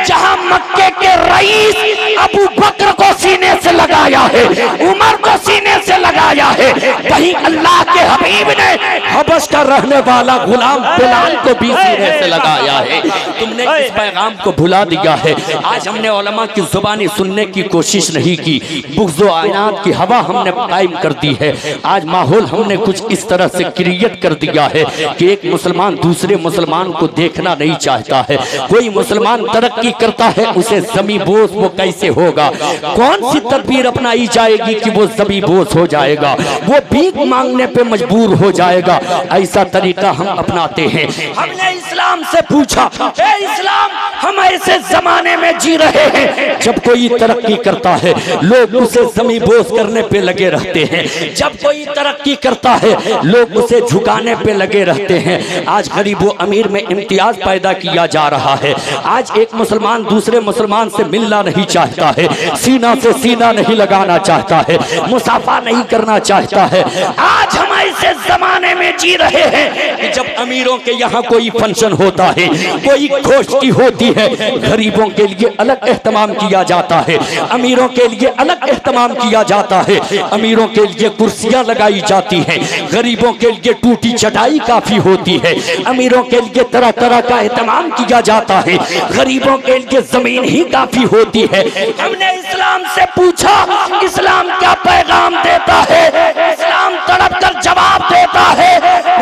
जहां मक्के के रईस अबू बकर को सीने से लगाया है, उमर को सीने से लगाया है, वहीं अल्लाह के हबीब ने हबश का रहने वाला गुलाम बिलाल को भी सीने से लगाया है। तुमने इस पैगाम को भुला दिया है। आज हमने उलमा की जुबानी सुनने की कोशिश नहीं की, बुग़्ज़ आयनात की हवा हमने कायम कर दी है। आज माहौल हमने कुछ इस तरह से क्रिएट कर दिया है कि एक मुसलमान दूसरे मुसलमान को देखना नहीं चाहता है। कोई मुसलमान तरक्की करता है, उसे ज़मी बोस वो कैसे होगा? कौन सी तदबीर अपनाई जाएगी कि वो ज़मी बोस हो जाएगा, वो भीख मांगने पे मजबूर हो जाएगा? ऐसा तरीका हम अपनाते हैं। हमने इस्लाम से पूछा, ए इस्लाम, हम ऐसे जमाने में जी रहे हैं जब कोई तरक्की करता है लोग उसे ज़मी बोस करने पे लगे रहते हैं। जब कोई तरक्की करता है लोग उसे झुकाने पे लगे रहते हैं। आज गरीब व अमीर में इम्तियाज पैदा किया जा रहा है। आज एक मुसलमान दूसरे मुसलमान से मिलना नहीं चाहता है, सीना से सीना नहीं लगाना चाहता है, मुसाफा नहीं करना चाहता है। आज हम ऐसे जमाने में जी रहे हैं कि जब अमीरों के यहाँ कोई फंक्शन होता है, कोई गोष्ठी होती है, गरीबों के लिए अलग एहतमाम किया जाता है, अमीरों के लिए अलग एहतमाम किया जाता है। अमीरों के लिए कुर्सियां लगाई जाती हैं, गरीबों के लिए टूटी चटाई काफी होती है। अमीरों के लिए तरह तरह का एहतमाम किया जाता है, गरीबों के लिए जमीन ही काफी होती है। हमने इस्लाम से पूछा, इस्लाम क्या पैगाम देता है? इस्लाम तड़प कर जवाब देता है,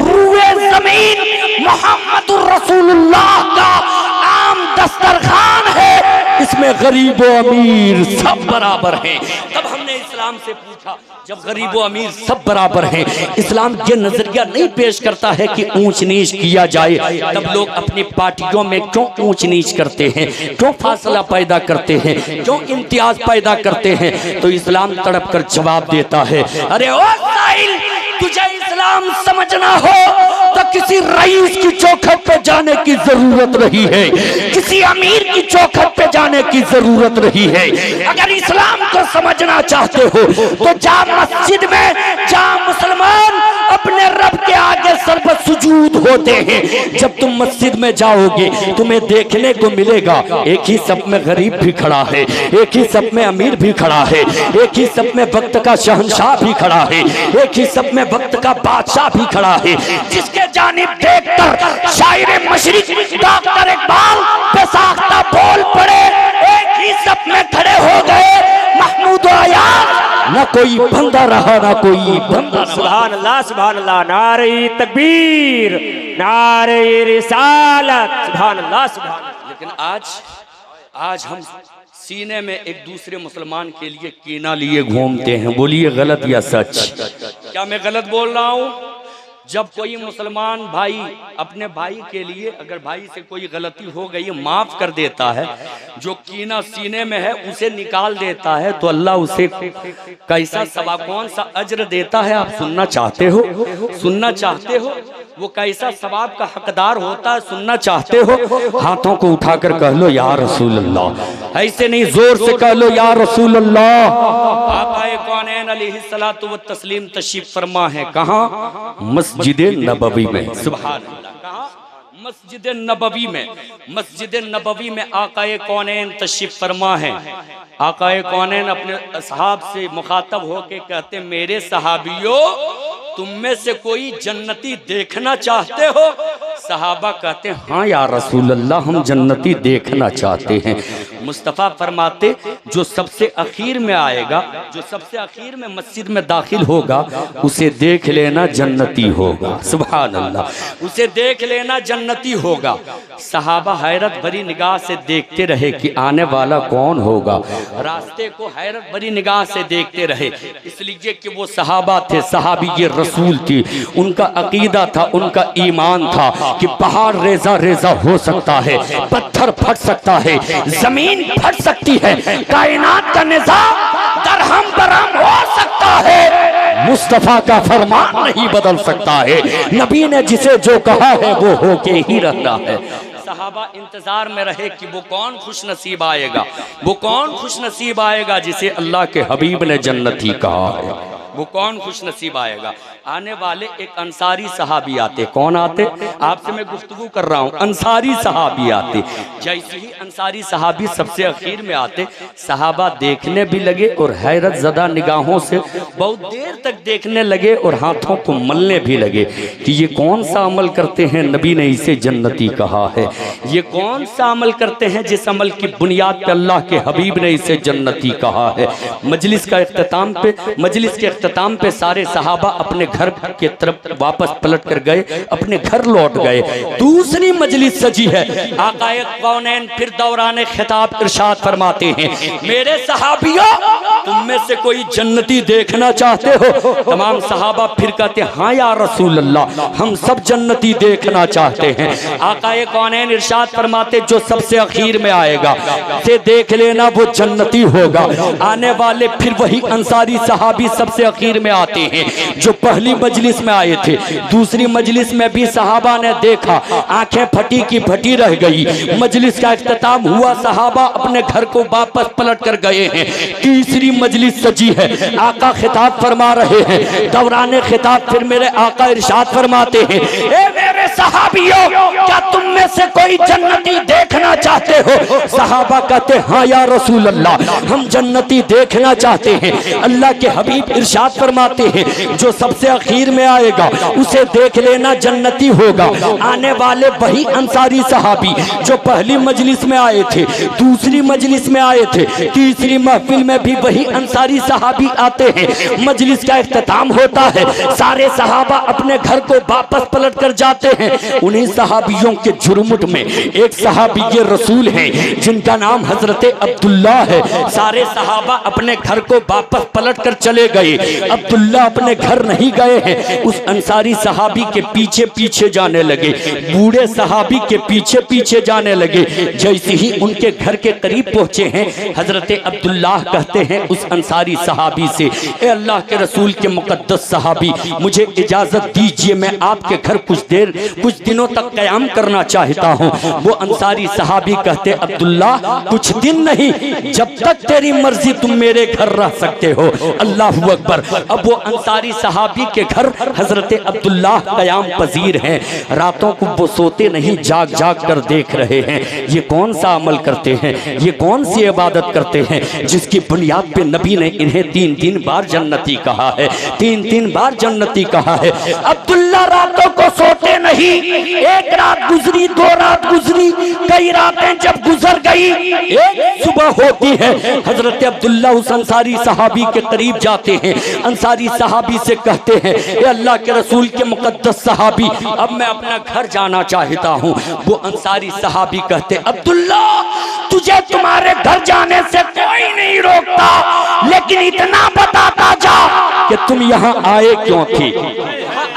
रूए जमीन मोहम्मदुर रसूलुल्लाह का आम दस्तरखान है, इसमें गरीब व अमीर सब बराबर हैं। तब हमने इस्लाम से पूछा, जब गरीब व अमीर सब बराबर हैं, इस्लाम ये नजरिया नहीं पेश करता है कि ऊंच नीच किया जाए, तब लोग अपनी पार्टियों में क्यों ऊंच नीच करते हैं, क्यों फासला पैदा करते हैं, क्यों इम्तियाज पैदा करते हैं? तो इस्लाम तड़प कर जवाब देता है, अरे ओ साहिल, तुझे इस्लाम समझना हो तो किसी रईस की चौखट पे जाने की जरूरत नहीं है, किसी अमीर की चौखट पे जाने की जरूरत नहीं है। अगर इस्लाम को समझना चाहते हो तो जा मस्जिद में, जा मुसलमान अपने रब के आगे सर्वत सुजूद होते हैं। जब तुम मस्जिद में जाओगे तुम्हें देखने को मिलेगा एक ही सफ में गरीब भी खड़ा है, एक ही सफ में अमीर भी खड़ा है, एक ही सफ में वक्त का शहंशाह भी खड़ा है, एक ही सफ में वक्त का बादशाह भी खड़ा है। जिसके जानिब देखकर शायर मशरिक डॉक्टर इकबाल बेसाख्ता बोल पड़े, एक ही सफ में खड़े हो गए महमूद आयात, न कोई बंदा रहा ना कोई बंदा। सुभान अल्लाह, सुभान अल्लाह, नारे तकबीर, नारे रिसालत, सुभान अल्लाह, सुभान अल्लाह। लेकिन आज हम सीने में एक दूसरे मुसलमान के लिए कीना लिए घूमते हैं। बोलिए गलत या सच? क्या मैं गलत बोल रहा हूँ? जब कोई मुसलमान भाई अपने भाई के लिए, अगर भाई से कोई गलती हो गई माफ कर देता है, जो कीना सीने में है उसे निकाल देता है, तो अल्लाह उसे कैसा सवाब, कौन सा अज्र देता है? आप सुनना चाहते हो? सुनना चाहते हो वो कैसा सवाब का हकदार होता है? सुनना चाहते हो? हाथों को उठाकर कह लो या रसूल अल्लाह, ऐसे नहीं जोर से कह लो या रसूल अल्लाह। आकाए कौनैन अलैहिस्सलातु व तस्लीम तशरीफ फरमा है कहाँ? मस्जिद नबवी में। सुभान अल्लाह। कहाँ? मस्जिद नबवी में। मस्जिद नबवी में आकाए कौनैन तशरीफ फरमा है। आकाए कौनैन अपने असहाब से मुखातब होके कहते, मेरे सहाबियों, तुम में से कोई जन्नती देखना चाहते हो? सहाबा कहते हैं, हाँ या रसूल अल्लाह, हम जन्नती देखना चाहते हैं। मुस्तफ़ा फरमाते, जो सबसे आखिर में आएगा, जो सबसे आखिर में मस्जिद में दाखिल होगा, उसे देख लेना जन्नती होगा। सुभान अल्लाह, उसे देख लेना जन्नती होगा। सहाबा हैरत भरी निगाह से देखते रहे कि आने वाला कौन होगा, रास्ते को हैरत भरी निगाह से देखते रहे, इसलिए कि वो सहाबा थे, सहाबी ये रसूल थी, उनका अकीदा था, उनका ईमान था कि पहाड़ रेजा रेजा हो सकता है, पत्थर फट सकता है, जमीन फट सकती है, कायनात का निजाम दरहम बरहम हो सकता है, मुस्तफा का फरमान नहीं बदल सकता है। नबी ने जिसे जो कहा है वो होके ही रहना है। सहाबा इंतजार में रहे कि वो कौन खुश नसीब आएगा, वो कौन खुश नसीब आएगा जिसे अल्लाह के हबीब ने जन्नती कहा है। वो कौन खुश नसीब आएगा? आने वाले एक अंसारी सहाबी आते। कौन आते? आपसे मैं गुफ्तगू कर रहा हूँ, अंसारी सहाबी आते। जैसे ही अंसारी सहाबी सबसे आखिर में आते, सहाबा देखने भी लगे और हैरत ज़दा निगाहों से बहुत देर तक देखने लगे और हाथों को मलने भी लगे कि ये कौन सा अमल करते हैं, नबी ने इसे जन्नती कहा है। ये कौन सा अमल करते हैं जिस अमल की बुनियाद पे अल्लाह के हबीब ने इसे जन्नती कहा है। मजलिस के इख्तिताम पे सारे सहाबा अपने घर के तरफ वापस पलट कर गए, अपने घर लौट गए। दूसरी मजलिस सजी है। आकाए कौनैन फिर दौरान खिताब इरशाद फरमाते हैं, मेरे सहाबियों, तुम में से कोई जन्नती देखना चाहते हो? तमाम सहाबा फिर कहते हैं, हाँ या रसूल अल्लाह, हम सब जन्नती देखना चाहते हैं। आकाए कौनैन इरशाद फरमाते, जो सबसे आखिर में आएगा से देख लेना, वो जन्नती होगा। आने वाले फिर वही अंसारी सहाबी सबसे आखिर में आते हैं जो पहली मजलिस में आए थे। दूसरी मजलिस में भी सहाबा ने देखा, आंखें फटी की फटी रह गई। मजलिस का इख्तिताम हुआ, सहाबा अपने घर को वापस पलट कर गए हैं। तीसरी मजलिस सजी है। आका खिताब फरमा रहे हैं। दौरान खिताब फिर मेरे आका इरशाद फरमाते हैं, ए मेरे सहाबियों, क्या तुम में से कोई जन्नती देखना चाहते हो? सहाबा कहते, हाँ या रसूल अल्लाह, हम जन्नती देखना चाहते हैं। अल्लाह के हबीब इरशाद फरमाते हैं, जो सबसे आखिर में आएगा उसे देख लेना, जन्नती होगा। आने वाले वही अंसारी सहाबी जो पहली मजलिस में आए थे, दूसरी मजलिस में आए थे, तीसरी महफिल में भी वही अंसारी सहाबी आते हैं। मजलिस का इख्तिताम होता है, सारे सहाबा अपने घर को वापस पलट कर जाते हैं। उन्हीं सहाबियों के जुर्मुट में एक सहाबी ये रसूल हैं जिनका नाम हजरत अब्दुल्ला है। सारे सहाबा अपने घर को वापस पलट कर चले गए। अब्दुल्ला अपने घर नहीं गए हैं, उस अंसारी सहाबी के पीछे पीछे जाने लगे, बूढ़े सहाबी के पीछे पीछे जाने लगे। जैसे ही उनके घर के करीब पहुंचे हैं, हजरत अब्दुल्ला कहते हैं उस अंसारी सहाबी से, ए अल्लाह के रसूल के मुकद्दस सहाबी, मुझे इजाजत दीजिए, मैं आपके घर कुछ दिनों तक क़याम करना चाहता हूँ। वो अंसारी सहाबी कहते, अब्दुल्ला, कुछ दिन नहीं, जब तक तेरी मर्जी तुम मेरे घर रह सकते हो। अल्लाह अकबर। अब वो अंसारी सहाबी के घर हजरत अब्दुल्ला क़याम पजीर हैं। रातों को वो सोते नहीं, जाग जाग कर देख रहे हैं ये कौन सा अमल करते हैं, ये कौन सी इबादत करते हैं जिसकी बुनियाद पे नबी ने इन्हें 3-3 बार जन्नती कहा है, 3-3 बार जन्नती कहा है। अब्दुल्ला रातों को सोते नहीं। एक रात गुजरी, 2 रात गुजरी, कई रातें जब गुजर गई, एक सुबह होती है। हजरत अब्दुल्ला उस अंसारी सहाबी के करीब जाते हैं। अंसारी सहाबी से कहते हैं, ए अल्लाह के रसूल के मुकद्दस सहाबी, अब मैं अपना घर जाना चाहता हूँ। वो अंसारी सहाबी कहते, अब्दुल्ला, तुझे तुम्हारे घर जाने से कोई नहीं रोकता, लेकिन इतना बताता जा कि तुम यहाँ आए क्यों थे,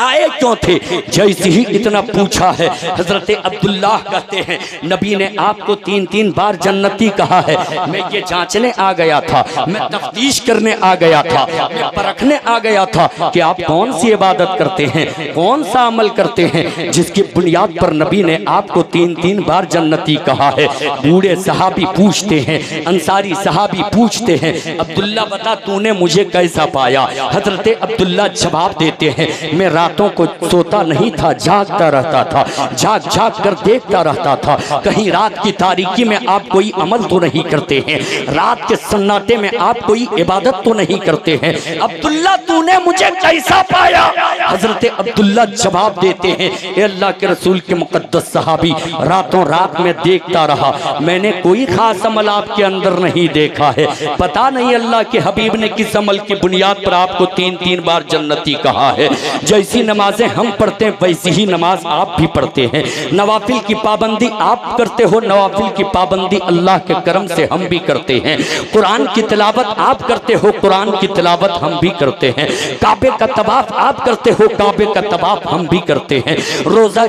आए क्यों थे? जैसे ही इतना पूछा है, हजरत अब्दुल्ला कहते हैं, नबी ने आपको 3-3 बार जन्नती कहा है। मैं ये जांचने आ गया था, मैं तफ्तीश करने आ गया था, मैं परखने आ गया था कि आप कौन सी इबादत करते हैं, कौन सा अमल करते हैं जिसकी बुनियाद पर नबी ने आपको 3-3 बार जन्नती कहा है। बूढ़े सहाबी पूछते हैं, अंसारी सहाबी पूछते हैं, अब्दुल्ला बता, तूने मुझे कैसा पाया? हजरत अब्दुल्ला जवाब देते हैं, मैं रातों को सोता नहीं था, जागता रहता था, जाग जाग कर देखता रहता था, कहीं रात की तारीकी में आप कोई अमल तो नहीं करते हैं, रात के सन्नाटे में आप कोई इबादत तो नहीं करते हैं। अब्दुल्ला, तूने मुझे कैसा पाया? हजरत अब्दुल्ला जवाब देते हैं, ए अल्लाह के रसूल के मुकद्दस सहाबी, रातों रात में देखता रहा, मैंने कोई खास अमल आपके अंदर नहीं देखा है। पता नहीं अल्लाह के हबीब ने किस अमल की बुनियाद पर आपको 3-3 बार जन्नती कहा है। जैसी नमाजें हम पढ़ते हैं वैसी ही नमाज आप भी पढ़ते हैं। नवाफिल की पाबंदी आप करते हो, नवाफिल की पाबंदी अल्लाह के करम से हम भी करते हैं। कुरान की तिलावत आप करते हो, कुरान की तिलावत हम भी करते हैं। काबे का तवाफ आप करते हो, काबे का तवाफ हम भी करते हैं। रोजा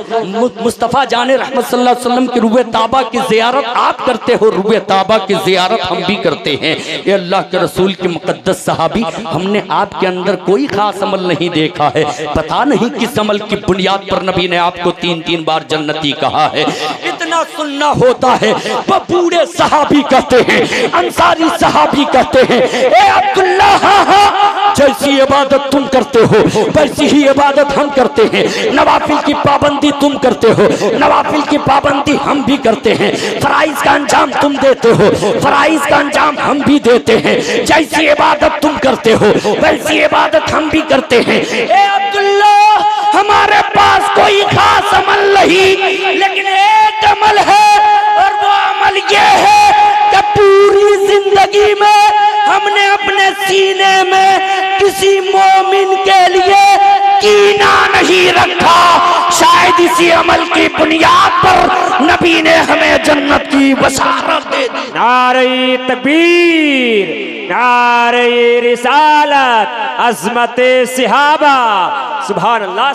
मुस्तफ़ा जाने रहमत सल्लल्लाहु अलैहि वसल्लम की रूबे ताबा की ज़ियारत आप करते हो, रूबे ताबा की ज़ियारत हम भी करते हैं। ये अल्लाह के रसूल के मुकद्दस सहाबी, हमने आपके अंदर अंदर कोई खास अमल नहीं देखा है। पता नहीं किस अमल की बुनियाद पर नबी ने आपको 3-3 बार जन्नती कहा है। इतना सुनना होता है। वो बूढ़े सहाबी कहते हैं, अंसारी सहाबी कहते हैं, ए अब्दुल्ला, जैसी इबादत तुम करते हो वैसी ही इबादत हम करते हैं। नवाफिल की पाबंदी तुम करते हो, नवाफिल की पाबंदी हम भी करते हैं। फराइज का अंजाम तुम देते हो, फराइज का अंजाम हम भी देते हैं। जैसी इबादत तुम करते हो वैसी इबादत हम भी करते हैं। ए अब्दुल्ला, हमारे पास कोई खास अमल नहीं, लेकिन एक अमल है, और वो अमल ये है कि पूरी जिंदगी में हमने अपने सीने में किसी मोमिन के लिए कीना नहीं रखा। शायद इसी अमल की बुनियाद पर नबी ने हमें जन्नत की बशारत दे दी। नारे तकबीर, नारे रिसालत, अज़मते सिहाबा, सुभान अल्लाह।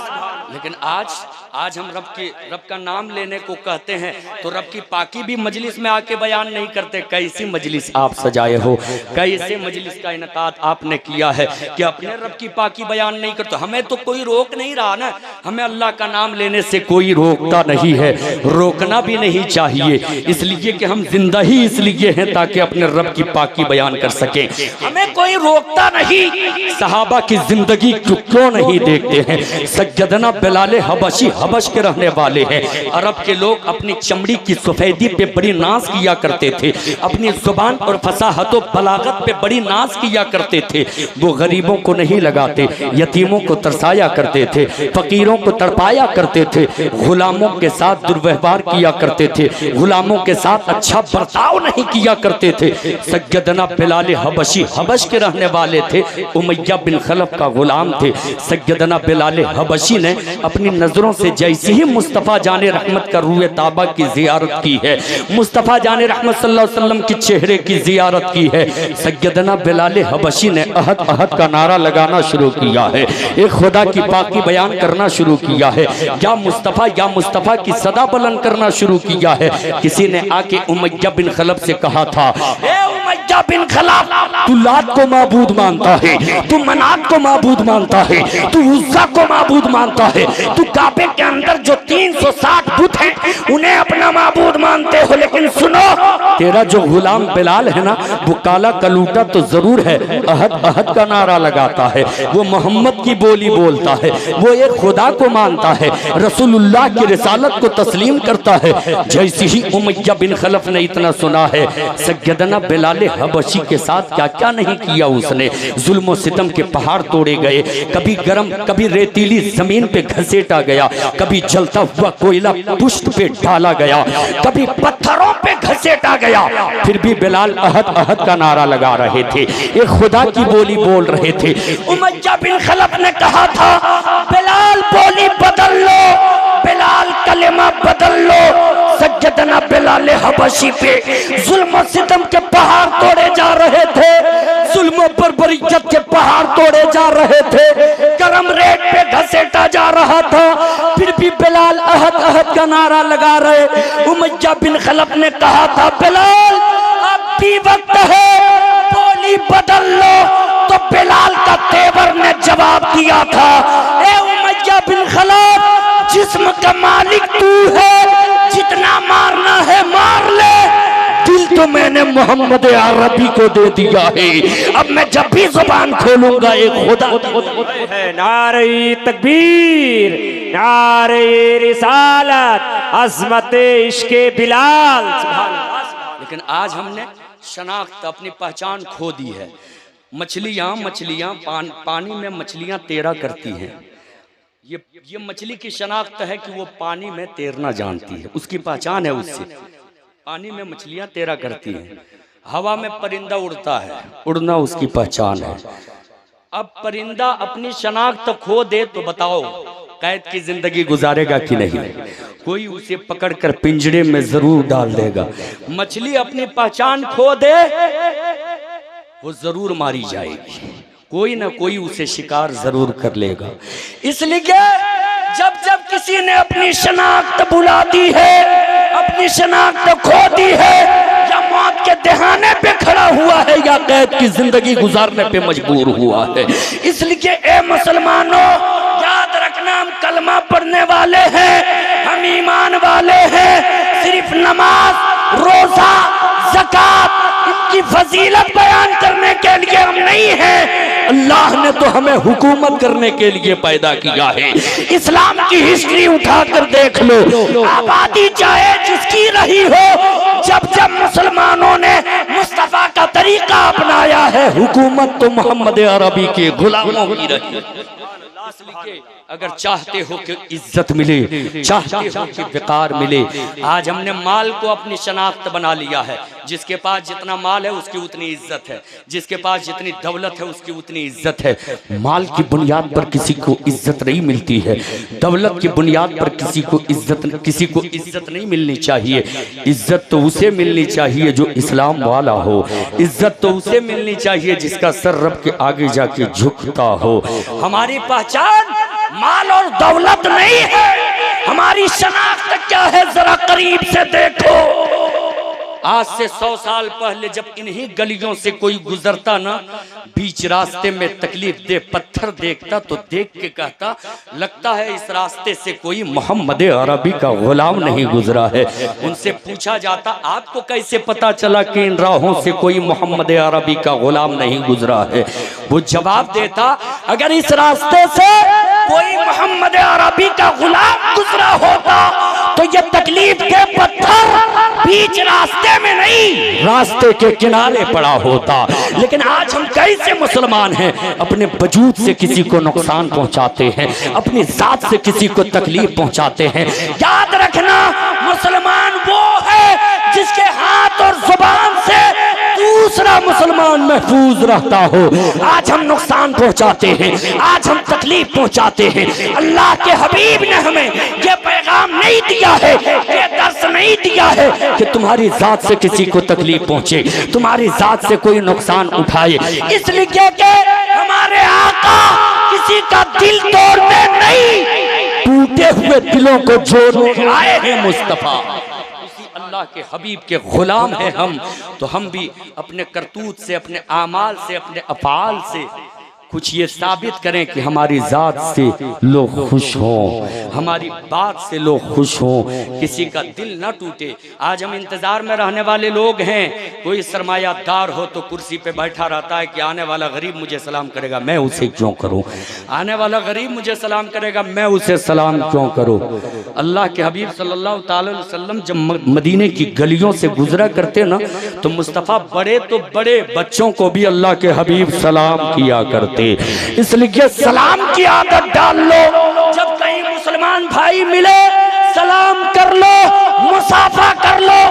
लेकिन आज हम रब का नाम लेने को कहते हैं तो रब की पाकी भी मजलिस में आके बयान नहीं करते। कैसी मजलिस आप सजाए हो, कैसे मजलिस का इनकाद आपने किया है कि अपने रब की पाकी बयान नहीं करते। हमें तो कोई रोक नहीं रहा ना, हमें अल्लाह का नाम लेने से कोई रोकता नहीं है, रोकना भी नहीं चाहिए। इसलिए कि हम जिंदा ही इसलिए हैं ताकि अपने रब की पाकी बयान कर सकें। हमें कोई रोकता नहीं। सहाबा की जिंदगी क्यों नहीं देखते हैं? सैयदना बिलाल हबशी हबश के रहने वाले हैं। अरब के लोग अपनी चमड़ी की सफेदी पे बड़ी नाज किया करते थे, अपनी जुबान और फसाहत और बलागत पे बड़ी नाज किया करते थे। वो गरीबों को नहीं लगाते, यतीमों को तरसाया करते थे, फकीरों को तड़पाया करते थे, गुलामों के साथ दुर्व्यवहार किया करते थे, गुलामों के साथ अच्छा बर्ताव नहीं किया करते थे। सैयदना बिलाल हबशी हबश के रहने वाले थे, उमैया बिन खलफ का गुलाम थे। सैयदना बिलाल हबशी ने अपनी नजरों से जैसे ही मुस्तफ़ा जाने रहमत का रूए ताबा की जियारत की है, मुस्तफ़ा जाने रहमत सल्लल्लाहु अलैहि वसल्लम के चेहरे की जियारत की है, सैयदना बिलाल हबशी ने अहद अहद का नारा लगाना शुरू किया है, एक खुदा की पाकी बयान करना शुरू किया है, या मुस्तफ़ा की सदा बुलंद करना शुरू किया है। किसी ने आके उमैया बिन खलफ से कहा था, ए उमैया बिन खलफ, तू लात को माबूद मानता है, तू मनात को माबूद मानता है, तू उज़्ज़ा को माबूद मानता है, तू काबे के अंदर जो 360 बुत हैं उन्हें अपना माबूद मानते हो, लेकिन सुनो, तेरा जो गुलाम बिलाल है ना, वो काला कलूटा तो जरूर है, अहद अहद का नारा लगाता है, वो मोहम्मद की बोली बोलता है, वो एक खुदा को मानता है, रसूलुल्लाह की रिसालत को तस्लीम करता है। जैसे ही उमैया बिन खलफ ने इतना सुना है, सैयदना बिलाल हबशी के साथ क्या क्या नहीं किया उसने। जुल्म और सितम के पहाड़ तोड़े गए, कभी गरम कभी रेतीली जमीन पे घसीटा गया, कभी जलता हुआ कोयला पुष्ट पे डाला गया, कभी पत्थरों पे घसीटा गया, फिर भी बिलाल अहद अहद का नारा लगा रहे थे, एक खुदा की बोली बोल रहे थे। उमैया बिन खलफ ने कहा था, बिलाल बोली बदल लो, बिलाल कलेमा बदल लो। सैयदना बिलाल हबशी पे जुल्म सितम के पहाड़ तोड़े जा रहे थे, जुल्म पर बरियत के पहाड़ तोड़े जा रहे थे, गरम रेत पे घसीटा जा रहा था, फिर भी बिलाल अहद अहद का नारा लगा रहे। उमैया बिन खलफ ने कहा था, बिलाल अब भी वक्त है, बोली बदल लो। तो बिलाल का तेवर ने जवाब दिया था, ए उमैया बिन खलफ, जिस्म का मालिक तू है, जितना मारना है मार ले, दिल तो मैंने मोहम्मद अरबी को दे दिया है, अब मैं जब भी जुबान खोलूंगा एक खुदा है। नारे तकबीर, नारे रिसालत, अज़मते इश्क़े बिलाल। लेकिन आज हमने शनाख्त अपनी पहचान खो दी है। मछलियाँ पानी में मछलियाँ तैरा करती हैं, ये मछली की शनाख्त है कि वो पानी में तैरना जानती है, उसकी पहचान है, उससे पानी में मछलियां तैरा करती हैं। हवा में परिंदा उड़ता है, उड़ना उसकी पहचान है। अब परिंदा अपनी शनाख्त खो दे तो बताओ कैद की जिंदगी गुजारेगा कि नहीं? कोई उसे पकड़कर पिंजरे में जरूर डाल देगा। मछली अपनी पहचान खो दे, वो जरूर मारी जाएगी, कोई ना कोई उसे शिकार जरूर कर लेगा। इसलिए जब जब किसी ने अपनी शनाख्त बुला दी है, अपनी शनाख्त खो दी है, या मौत के दहाने पे खड़ा हुआ है, या कैद की जिंदगी गुजारने पे मजबूर हुआ है। इसलिए ए मुसलमानों, याद रखना हम कलमा पढ़ने वाले हैं, हम ईमान वाले हैं। सिर्फ नमाज, रोजा, ज़कात इनकी फजीलत बयान करने के लिए हम नहीं हैं। अल्लाह ने तो हमें हुकूमत करने के लिए पैदा किया है। इस्लाम की हिस्ट्री उठाकर देख लो, आबादी चाहे जिसकी रही हो, जब जब मुसलमानों ने मुस्तफा का तरीका अपनाया है, हुकूमत तो मोहम्मद अरबी के गुलामों की रही है। अगर चाहते हो कि इज्जत मिले, चाहते हो कि वक़ार मिले, आज हमने माल को अपनी शनाख्त बना लिया है। जिसके पास जितना माल है उसकी उतनी इज्जत है, जिसके पास जितनी दौलत है उसकी उतनी इज्जत है। माल की बुनियाद पर किसी को इज्जत नहीं मिलती है, दौलत की बुनियाद पर किसी को इज्जत नहीं मिलनी चाहिए। इज्जत तो उसे मिलनी चाहिए जो इस्लाम वाला हो, इज्जत तो उसे मिलनी चाहिए जिसका सर रब के आगे जाके झुकता हो। हमारी पहचान माल और दौलत नहीं है, हमारी शनाख्त क्या है जरा करीब से देखो। आज से 100 साल पहले जब इन्हीं गलियों से कोई गुजरता ना, बीच रास्ते में तकलीफ दे पत्थर देखता तो देख के कहता, लगता है इस रास्ते से कोई मोहम्मद अरबी का गुलाम नहीं गुजरा है। उनसे पूछा जाता, आपको कैसे पता चला कि इन राहों से कोई मोहम्मद अरबी का गुलाम नहीं गुजरा है? वो जवाब देता, अगर इस रास्ते से कोई मोहम्मद अरबी का गुलाम गुजरा होता तो ये तकलीफ के पत्थर बीच रास्ते में नहीं, रास्ते के किनारे पड़ा होता। लेकिन आज हम कैसे मुसलमान हैं, अपने वजूद से किसी को नुकसान पहुंचाते हैं, अपनी जात से किसी को तकलीफ पहुंचाते हैं। याद रखना, मुसलमान वो है जिसके हाथ और जुबान से दूसरा मुसलमान महफूज रहता हो। आज हम नुकसान पहुंचाते हैं, आज हम तकलीफ पहुंचाते हैं। अल्लाह के हबीब ने हमें ये पैगाम नहीं दिया है, ये दर्स नहीं दिया है कि तुम्हारी जात से किसी को तकलीफ पहुंचे, तुम्हारी जात से कोई नुकसान उठाए। इसलिए कि हमारे आका किसी का दिल तोड़ने नहीं, टूटे हुए दिलों को जोड़ने आए हैं मुस्तफा। अल्लाह के हबीब के गुलाम हैं हम, तो हम भी अपने करतूत से, अपने आमाल से, अपने अफ़ाल से कुछ ये साबित करें कि हमारी ज़ात से लोग खुश हों, हमारी बात से लोग खुश हों, किसी का दिल ना टूटे। आज हम इंतज़ार में रहने वाले लोग हैं। कोई सरमायादार हो तो कुर्सी पे बैठा रहता है कि आने वाला गरीब मुझे सलाम करेगा, मैं उसे क्यों करूं, आने वाला गरीब मुझे सलाम करेगा, मैं उसे सलाम क्यों करूं। अल्लाह के हबीब सल्लल्लाहु अलैहि वसल्लम जब मदीने की गलियों से गुजरा करते ना, तो मुस्तफ़ा बड़े तो बड़े बच्चों को भी अल्लाह के हबीब सलाम किया करते। इसलिए सलाम की आदत डाल लो। जब कहीं मुसलमान भाई मिले, सलाम कर लो, मुसाफा कर लो।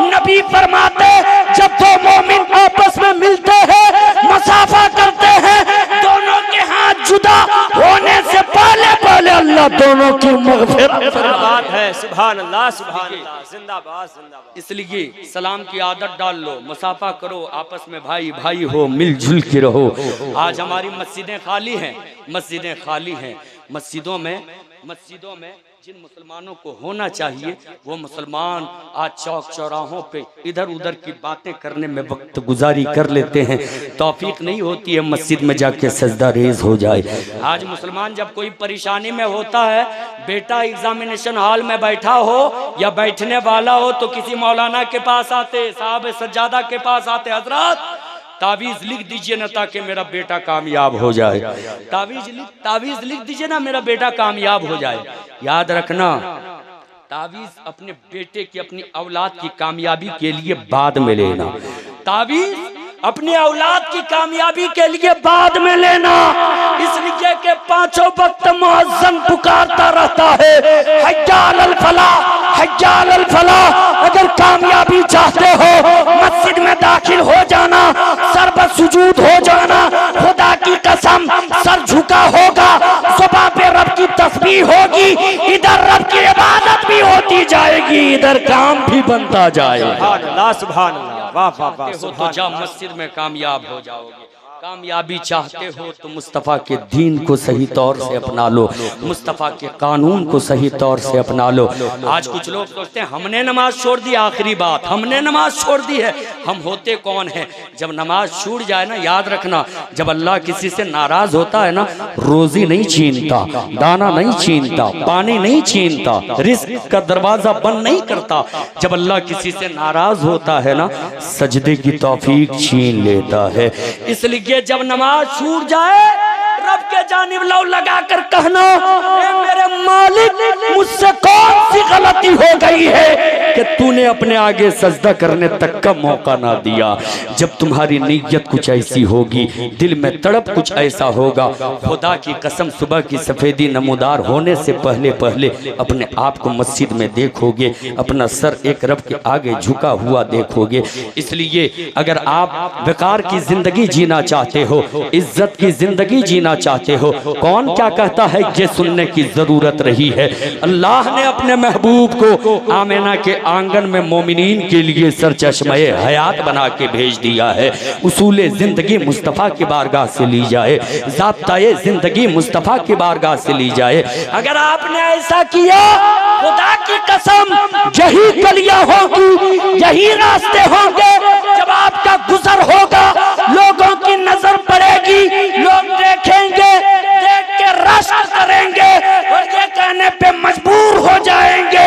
नबी फरमाते, जब दो मोमिन आपस में मिलते हैं, मुसाफा करते हैं, दोनों के हाथ जुदा होने से पहले पहले अल्लाह दोनों की मग़फ़िरत है। सुभान अल्लाह, सुभान अल्लाह, जिंदाबाद जिंदाबाद। इसलिए सलाम की आदत डाल लो, मुसाफा करो, आपस में भाई भाई हो, मिलजुल के रहो। आज हमारी मस्जिदें खाली हैं, मस्जिदें खाली हैं। मस्जिदों में जिन मुसलमानों को होना चाहिए वो मुसलमान आज चौक चौराहों पे इधर उधर की बातें करने में वक्त गुजारी कर लेते हैं। तौफीक नहीं होती है मस्जिद में जाके सजदा रेज हो जाए। आज मुसलमान जब कोई परेशानी में होता है, बेटा एग्जामिनेशन हॉल में बैठा हो या बैठने वाला हो, तो किसी मौलाना के पास आते, साहब सज्जादा के पास आते, हजरत तावीज़ लिख दीजिए ना ताकि मेरा बेटा कामयाब हो जाए, तावीज़ लिख दीजिए ना, मेरा बेटा कामयाब हो जाए। याद रखना, तावीज़ अपने बेटे की, अपनी औलाद की कामयाबी के लिए बाद में लेना। तावीज़ अपनी औलाद की कामयाबी के लिए बाद में लेना। इसलिए कि पांचों वक्त मुअज्जिन पुकारता रहता है, हय्या अलल फलाह, हय्या अलल फलाह। अगर कामयाबी चाहते हो, मस्जिद में दाखिल हो जाना, सर पर सुजूद हो जाना, खुदा की कसम सर झुका होगा, सुबह पे रब की तस्बीह होगी, इधर रब की इबादत भी होती जाएगी, इधर काम भी बनता जाएगा। सुभान अल्लाह, सुभान अल्लाह, वाह वाह वाह। तो जा मस्जिद में कामयाब हो जाओगे। कामयाबी चाहते हो तो मुस्तफ़ा के दीन को सही तौर से अपना लो, मुस्तफ़ा के कानून को सही तौर से अपना लो। आज कुछ लोग सोचते हैं हमने नमाज छोड़ दी, आखिरी बात हमने नमाज छोड़ दी है। हम होते कौन हैं? जब नमाज छूट जाए ना, याद रखना, जब अल्लाह किसी से नाराज होता है ना, रोजी नहीं छीनता, दाना नहीं छीनता, पानी नहीं छीनता, रिस्क का दरवाजा बंद नहीं करता। जब अल्लाह किसी से नाराज होता है ना, सजदे की तौफीक छीन लेता है। इसलिए जब नमाज छूट जाए, रब के जानिब लौ लगा कर कहना, मेरे मालिक मुझसे कौन सी गलती हो गई है कि तूने अपने आगे सजदा करने तक का मौका ना दिया। जब तुम्हारी नीयत कुछ ऐसी होगी, दिल में तड़प कुछ ऐसा होगा, खुदा की कसम सुबह की सफेदी नमूदार होने से पहले पहले अपने आप को मस्जिद में देखोगे, अपना सर एक रब के आगे झुका हुआ देखोगे। इसलिए अगर आप बेकार की जिंदगी जीना चाहते हो, इज्जत की जिंदगी जीना चाहते हो, कौन क्या कहता है ये सुनने की जरूरत रही है। अल्लाह ने अपने महबूब को आमिना के आंगन में मोमिनीन के लिए सरचश्मे हयात बना के भेज दिया है। उसूले जिंदगी मुस्तफ़ा की बारगाह से ली जाए, ज़ाब्ताए जिंदगी मुस्तफ़ा की बारगाह से ली जाए। अगर आपने ऐसा किया, खुदा की कसम यही गलियां होंगी, यही रास्ते होंगे। जब आपका गुजर होगा, लोगों की नजर पड़ेगी, लोग देखेंगे, देख के रश्क करेंगे और ये कहने पे मजबूर हो जाएंगे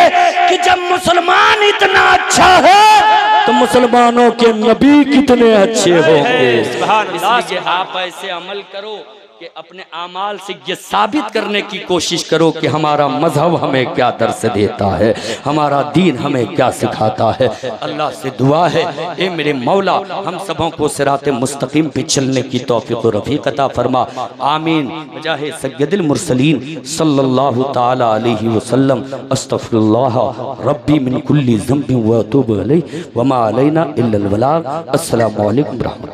कि जब मुसलमान इतना अच्छा है तो मुसलमानों के नबी कितने अच्छे होंगे। इसलिए आप ऐसे अमल करो कि अपने आमाल से ये साबित करने की कोशिश करो कि हमारा मजहब हमें क्या दर्स देता है, हमारा दीन हमें क्या सिखाता है। अल्लाह से दुआ है, ए मेरे मौला, हम सबों को सिराते मुस्तकीम पे चलने की तौफीक और रफ़ीक अता फरमा। आमीन। जाहे सय्यदुल मुरसलीन सल्लल्लाहु ताला अलैहि वसल्लम। अस्तगफिरुल्लाह रब्बी मिन कुल्ली ज़ंबिन व अतूबु अलैहि व मा अलैना इल्लल बलाग। अस्सलामु अलैकुम रहमतुल्लाह।